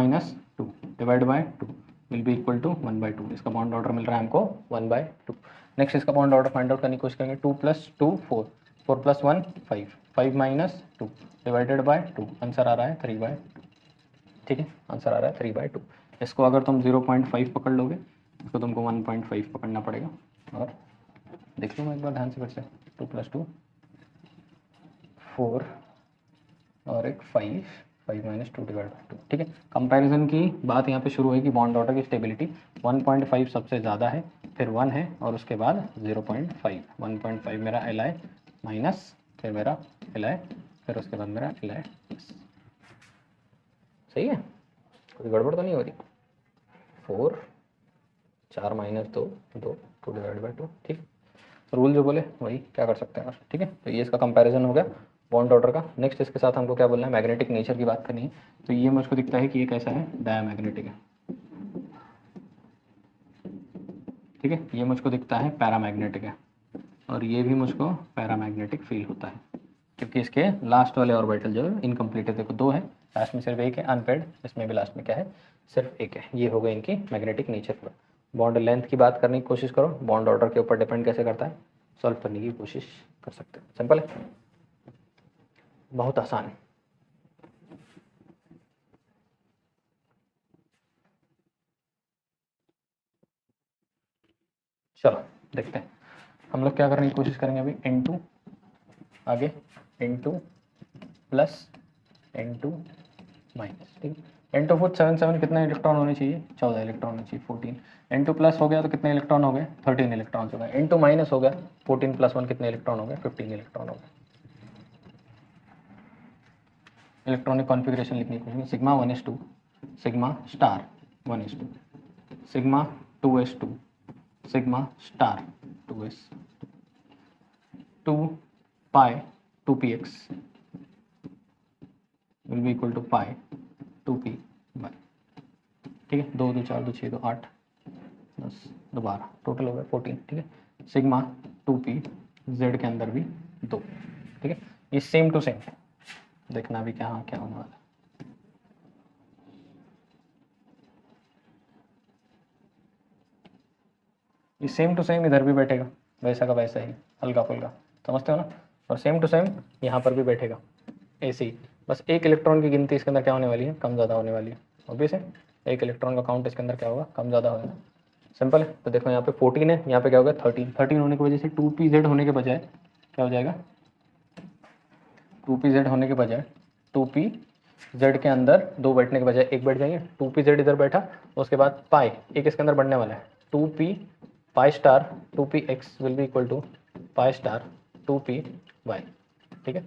Speaker 1: 2 / 2 विल बी इक्वल टू 1/2। इसका बॉन्ड ऑर्डर मिल रहा है हमको 1/2। नेक्स्ट इसका बॉन्ड ऑर्डर फाइंड आउट करने की कोशिश करेंगे। 2 + 2 4, 4 + 1 5, 5 - 2 / 2, आंसर आ रहा है 3/2। ठीक है, आंसर आ रहा है 3/2। इसको अगर तुम 0.5 पकड़ लोगे, इसको तुमको 1.5 पकड़ना पड़ेगा। और देख लो मैं एक बार ध्यान से फिर से, 2 + 2 4 और एक 5, 5 - 2 / 2। ठीक है, कंपैरिजन की बात यहाँ पे शुरू हुई कि बॉन्ड ऑर्डर की स्टेबिलिटी 1.5 सबसे ज़्यादा है, फिर 1 है और उसके बाद 0.5। 1.5 मेरा Li माइनस, फिर मेरा Li, फिर उसके बाद मेरा Li प्लस। सही है, कोई गड़बड़ तो नहीं हो रही। 4 4 - 2 2 2 / 2। ठीक, रूल जो बोले वही क्या कर सकते हैं और। ठीक है, तो ये इसका कंपैरिजन हो गया बॉन्ड ऑर्डर का। नेक्स्ट इसके साथ हमको क्या बोलना है, मैग्नेटिक नेचर की बात करनी है। तो ये मुझको दिखता है कि ये कैसा है, डायमैग्नेटिक है। ठीक है, ये मुझको दिखता है पैरामैग्नेटिक है, और ये भी मुझको पैरामैग्नेटिक फील होता है, क्योंकि इसके लास्ट वाले ऑर्बिटल जो है इनकम्प्लीट है। देखो 2 है, लास्ट में सिर्फ एक है अनपेड, इसमें भी लास्ट में क्या है, सिर्फ एक है। ये हो गई इनकी मैग्नेटिक नेचर पर। बॉन्ड लेंथ की बात करने की कोशिश करो, बॉन्ड ऑर्डर के ऊपर डिपेंड कैसे करता है, सॉल्व करने की कोशिश कर सकते हैं। सिंपल है, बहुत आसान। चलो देखते हैं, हम लोग क्या करने की कोशिश करेंगे अभी। N2 आगे, N2 प्लस N2 माइनस। ठीक है, N2 फुट 7 कितने इलेक्ट्रॉन होने चाहिए, 14 इलेक्ट्रॉन होने चाहिए। 14 N2 प्लस हो गया तो कितने इलेक्ट्रॉन हो गए, 13 इलेक्ट्रॉन हो गए। N2 माइनस हो गया, 14 + 1 कितने इलेक्ट्रॉन हो गए, 15 इलेक्ट्रॉन हो गए। इलेक्ट्रॉनिक कॉन्फ़िगरेशन लिखने की कोशिश, sigma 1s2, sigma star 1s2, sigma 2s2, sigma star 2s, 2 pi 2px will be equal to pi 2p by. ठीक है, 2 2 4 2 6 2 8 10 दोबारा टोटल हो गया 14, ठीक है। सिग्मा 2p z के अंदर भी 2, ठीक है। ये सेम टू सेम देखना भी क्या होने वाला है। ये सेम टू सेम इधर भी बैठेगा, वैसा का वैसा ही, हल्का फुल्का, समझते हो ना। और सेम टू सेम यहाँ पर भी बैठेगा ऐसे ही, बस एक इलेक्ट्रॉन की गिनती इसके अंदर क्या होने वाली है, कम ज़्यादा होने वाली है। ऑब्वियस है, एक इलेक्ट्रॉन का काउंट इसके अंदर क्या होगा, कम ज़्यादा होगा। सिंपल है। तो देखो यहाँ पे 14 है, यहाँ पे क्या होगा 13 होने की वजह से 2pz होने के बजाय क्या हो जाएगा, 2pz होने के बजाय 2pz के अंदर 2 बैठने के बजाय 1 बैठ जाएंगे। 2pz इधर बैठा, उसके बाद पाई एक इसके अंदर बढ़ने वाला है, 2p pi star 2px will be equal to pi star 2py, ठीक है।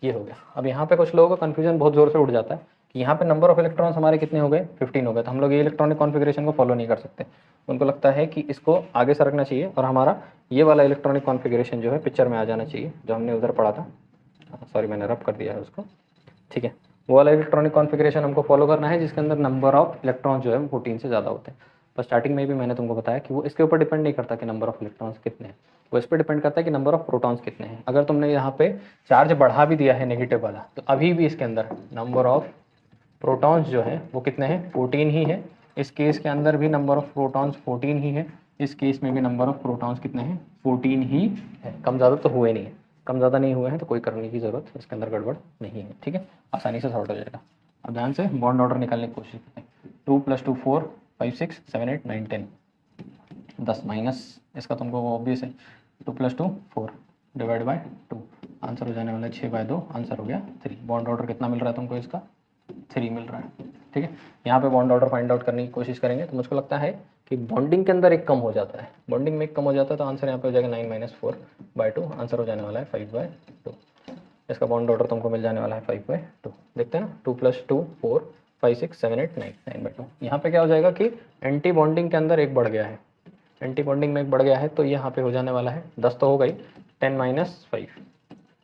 Speaker 1: ये हो गया। अब यहाँ पे कुछ लोगों का कन्फ्यूजन बहुत ज़ोर से उठ जाता है कि यहाँ पे नंबर ऑफ इलेक्ट्रॉन्स हमारे कितने हो गए, 15 हो गए, तो हम लोग ये इलेक्ट्रॉनिक कॉन्फ़िगरेशन को फॉलो नहीं कर सकते। उनको लगता है कि इसको आगे सरकना चाहिए और हमारा ये वाला इलेक्ट्रॉनिक कॉन्फ़िगरेशन जो है पिक्चर में आ जाना चाहिए, जो हमने उधर पढ़ा था। सॉरी मैंने रब कर दिया है उसको, ठीक है। वो वाला इलेक्ट्रॉनिक कॉन्फ़िगरेशन हमको फॉलो करना है जिसके अंदर नंबर ऑफ इलेक्ट्रॉन्स जो है वो 14 से ज़्यादा होते हैं। पर स्टार्टिंग में भी मैंने तुमको बताया कि वो इसके ऊपर डिपेंड नहीं करता कि नंबर ऑफ इलेक्ट्रॉन्स कितने हैं, वो इस पर डिपेंड करता है कि नंबर ऑफ प्रोटॉन्स कितने हैं। अगर तुमने यहाँ पे चार्ज बढ़ा भी दिया है नेगेटिव वाला, तो अभी भी इसके अंदर नंबर ऑफ प्रोटॉन्स जो है वो कितने हैं, 14 ही है। इस केस के अंदर भी नंबर ऑफ प्रोटॉन्स 14 ही है, इस केस में भी नंबर ऑफ प्रोटॉन्स कितने हैं, 14 ही है। कम ज़्यादा तो हुए नहीं है, कम ज़्यादा नहीं हुए हैं तो कोई करने की ज़रूरत इसके अंदर गड़बड़ नहीं है, ठीक है। आसानी से सॉर्ट हो जाएगा। अब ध्यान से बॉन्ड ऑर्डर निकालने की कोशिश करते हैं। 2 + 2 4 5 6 7 8 9 10, 10 माइनस इसका तुमको वो ऑब्वियस है, 2 + 2 4 डिवाइड बाय 2, आंसर हो जाने वाला है 6/2, आंसर हो गया 3। बॉन्ड ऑर्डर कितना मिल रहा है तुमको, इसका 3 मिल रहा है, ठीक है। यहाँ पे बॉन्ड ऑर्डर फाइंड आउट करने की कोशिश करेंगे तो मुझको लगता है कि बॉन्डिंग के अंदर एक कम हो जाता है, बॉन्डिंग में एक कम हो जाता है, तो आंसर यहाँ पे हो जाएगा 9 - 4/2, आंसर हो जाने वाला है 5/2। इसका बॉन्ड ऑर्डर तुमको मिल जाने वाला है 5/2। देखते हैं ना, 2 + 2 4 5 6 7 8 9, 9/2। यहाँ पे क्या हो जाएगा कि एंटी बॉन्डिंग के अंदर एक बढ़ गया है, एंटी बॉन्डिंग में एक बढ़ गया है, तो यहाँ पे हो जाने वाला है 10 तो हो गई, 10 - 5,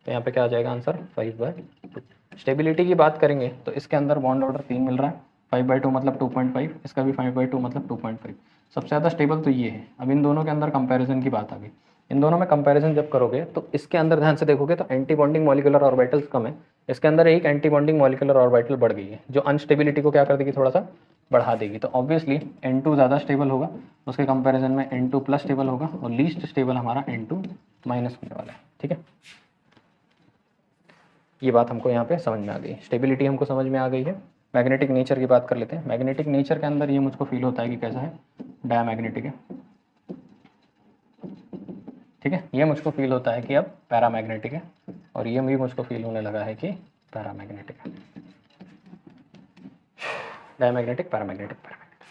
Speaker 1: तो यहाँ पे क्या आ जाएगा आंसर 5/2। स्टेबिलिटी की बात करेंगे तो इसके अंदर बॉन्ड ऑर्डर 3 मिल रहा है, 5/2 मतलब 2.5, इसका भी 5/2 मतलब 2.5, सबसे ज़्यादा स्टेबल तो ये है। अब इन दोनों के अंदर कंपैरिजन की बात आ गई, इन दोनों में कंपैरिजन जब करोगे तो इसके अंदर ध्यान से देखोगे तो एंटी बॉन्डिंग मॉलिक्यूलर ऑर्बिटल्स कम है, इसके अंदर एक एंटी बॉन्डिंग मॉलिक्यूलर ऑर्बिटल बढ़ गई है, जो अनस्टेबिलिटी को क्या कर देगी, थोड़ा सा बढ़ा देगी। तो ऑब्वियसली N2 ज़्यादा स्टेबल होगा, उसके कंपैरिजन में N2+ स्टेबल होगा, और लीस्ट स्टेबल हमारा N2- होने वाला है, ठीक है। ये बात हमको यहाँ पे समझ में आ गई, स्टेबिलिटी हमको समझ में आ गई है। मैग्नेटिक नेचर की बात कर लेते हैं। मैग्नेटिक नेचर के अंदर ये मुझको फील होता है कि कैसा है, डायमैग्नेटिक है, ठीक है। ये मुझको फील होता है कि अब पैरामैग्नेटिक है, और ये भी मुझको फील होने लगा है कि पैरामैग्नेटिक है। डायमैग्नेटिक, पैरामैग्नेटिक, पैरामैग्नेटिक,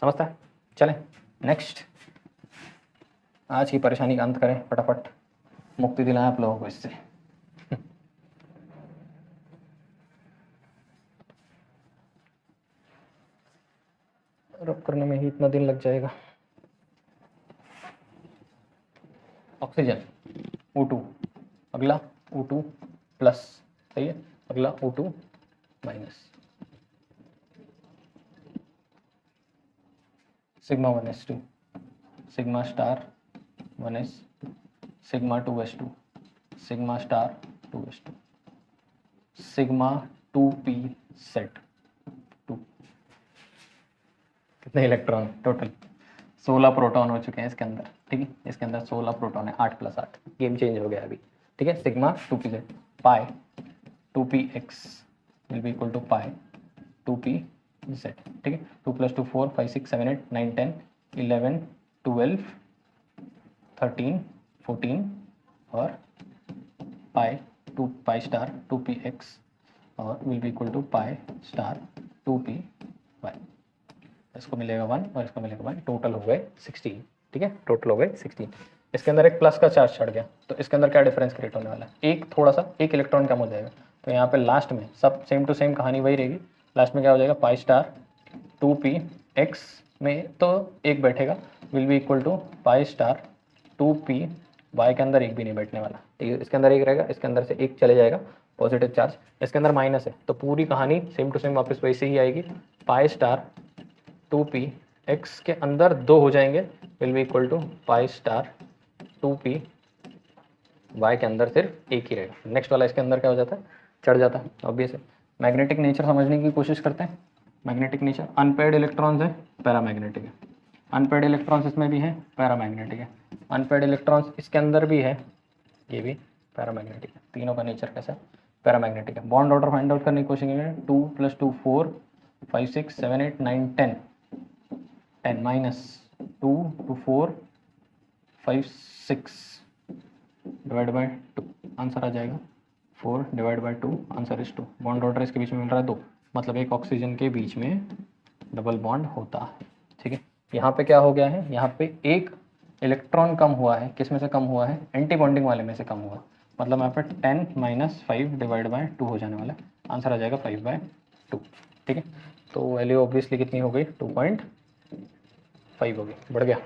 Speaker 1: समझता है। चलें नेक्स्ट, आज की परेशानी का अंत करें, फटाफट मुक्ति दिलाएं आप लोगों को इससे। रब करने में ही इतना दिन लग जाएगा। ऑक्सीजन O2, अगला O2+, सही है, अगला O2-, sigma 1s2, sigma star 1s, sigma 2s2, sigma star 2s2, sigma 2p set 2। कितने इलेक्ट्रॉन टोटल, 16 प्रोटॉन हो चुके हैं इसके अंदर, ठीक है। इसके अंदर 16 प्रोटॉन है, 8 + 8, गेम चेंज हो गया अभी, ठीक है। Sigma 2p set, pi 2px will be equal to pi 2p z, ठीक है। 2 + 2 4 5 6 7 8 9 10 11 12 13 14 और पाई स्टार 2px और will be equal to pi star 2py। इसको मिलेगा 1 और इसको मिलेगा 1, टोटल हो गए 16, ठीक है, टोटल हो गए 16। इसके अंदर एक प्लस का चार्ज चढ़ गया, तो इसके अंदर क्या डिफरेंस क्रिएट होने वाला है, एक थोड़ा सा एक इलेक्ट्रॉन कम हो जाएगा, तो यहाँ पे लास्ट में सब सेम टू सेम कहानी वही रहेगी। लास्ट में क्या हो जाएगा, पाई स्टार 2px में तो एक बैठेगा, will be equal to pi star 2py के अंदर एक भी नहीं बैठने वाला, ठीक है। इसके अंदर एक रहेगा, इसके अंदर से एक चले जाएगा पॉजिटिव चार्ज, इसके अंदर माइनस है, तो पूरी कहानी सेम टू सेम वापस वैसे ही आएगी, पाई स्टार 2p x के अंदर 2 हो जाएंगे will be equal to pi star 2p, y के अंदर सिर्फ एक ही रहेगा। नेक्स्ट वाला इसके अंदर क्या हो जाता है, चढ़ जाता है ऑब्वियस है। मैग्नेटिक नेचर समझने की कोशिश करते हैं। मैग्नेटिक नेचर, अनपेयर्ड इलेक्ट्रॉन्स है, पैरामैग्नेटिक है। अनपेयर्ड इलेक्ट्रॉन्स इसमें भी है, पैरामैग्नेटिक है। अनपेयर्ड इलेक्ट्रॉन्स इसके अंदर भी है, ये भी पैरामैग्नेटिक है। तीनों का नेचर कैसा है, पैरामैग्नेटिक है। बॉन्ड ऑर्डर फाइंड आउट करने की कोशिश करेंगे। 2 + 2 4 5 6 7 8 9 10 10 माइनस 2 2 4 5 6 डिवाइड बाय 2, आंसर आ जाएगा 4 divide by 2, answer is 2। Bond order इसके बीच में मिल रहा है 2, मतलब एक ऑक्सीजन के बीच में डबल बॉन्ड होता है। ठीक है, यहाँ पे क्या हो गया है, यहाँ पे एक इलेक्ट्रॉन कम हुआ है। किस में से कम हुआ है, एंटी बॉन्डिंग वाले में से कम हुआ, मतलब यहाँ पे 10 - 5 डिवाइड बाय 2 हो जाने वाला है, आंसर आ जाएगा 5/2। ठीक है, तो वैल्यू ऑब्वियसली कितनी हो गई, 2.5 हो गई, बढ़ गया।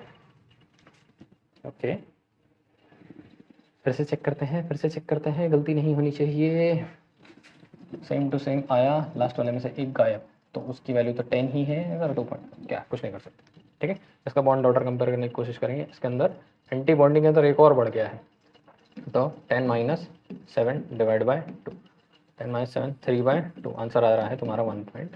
Speaker 1: ओके, फिर से चेक करते हैं, गलती नहीं होनी चाहिए। सेम टू सेम आया, लास्ट वाले में से एक गायब, तो उसकी वैल्यू तो 10 ही है, अगर 2 क्या कुछ नहीं कर सकते। ठीक है, इसका बॉन्ड ऑर्डर कंपेयर करने की कोशिश करेंगे। इसके अंदर एंटी बॉन्डिंग है तो एक और बढ़ गया है, तो 10 - 7 डिवाइड बाय 2, 10 - 7 3/2, आंसर आ रहा है तुम्हारा 1.5।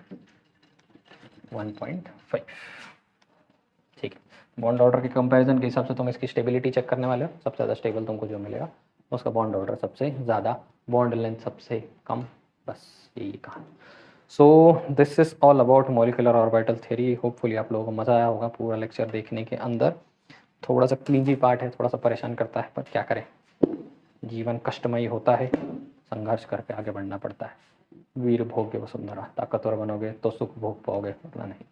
Speaker 1: ठीक है, बॉन्ड ऑर्डर के कंपैरिजन के हिसाब से तुम इसकी स्टेबिलिटी चेक करने वाले हो। सबसे ज़्यादा स्टेबल तुमको जो मिलेगा उसका बॉन्ड ऑर्डर सबसे ज़्यादा, बॉन्ड लेंथ सबसे कम, बस यही कहा। So this is all about molecular orbital theory. Hopefully आप लोगों को मज़ा आया होगा पूरा लेक्चर देखने के अंदर। थोड़ा सा क्लीजी पार्ट है, थोड़ा सा परेशान करता है, पर क्या करें, जीवन कष्टमयी होता है, संघर्ष करके आगे बढ़ना पड़ता है। वीर भोग्य वसुंधरा, ताकतवर बनोगे तो सुख भोग पाओगे, वरना नहीं।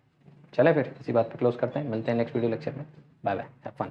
Speaker 1: चले फिर इसी बात पे क्लोज करते हैं, मिलते हैं नेक्स्ट वीडियो लेक्चर में। Bye bye, have fun.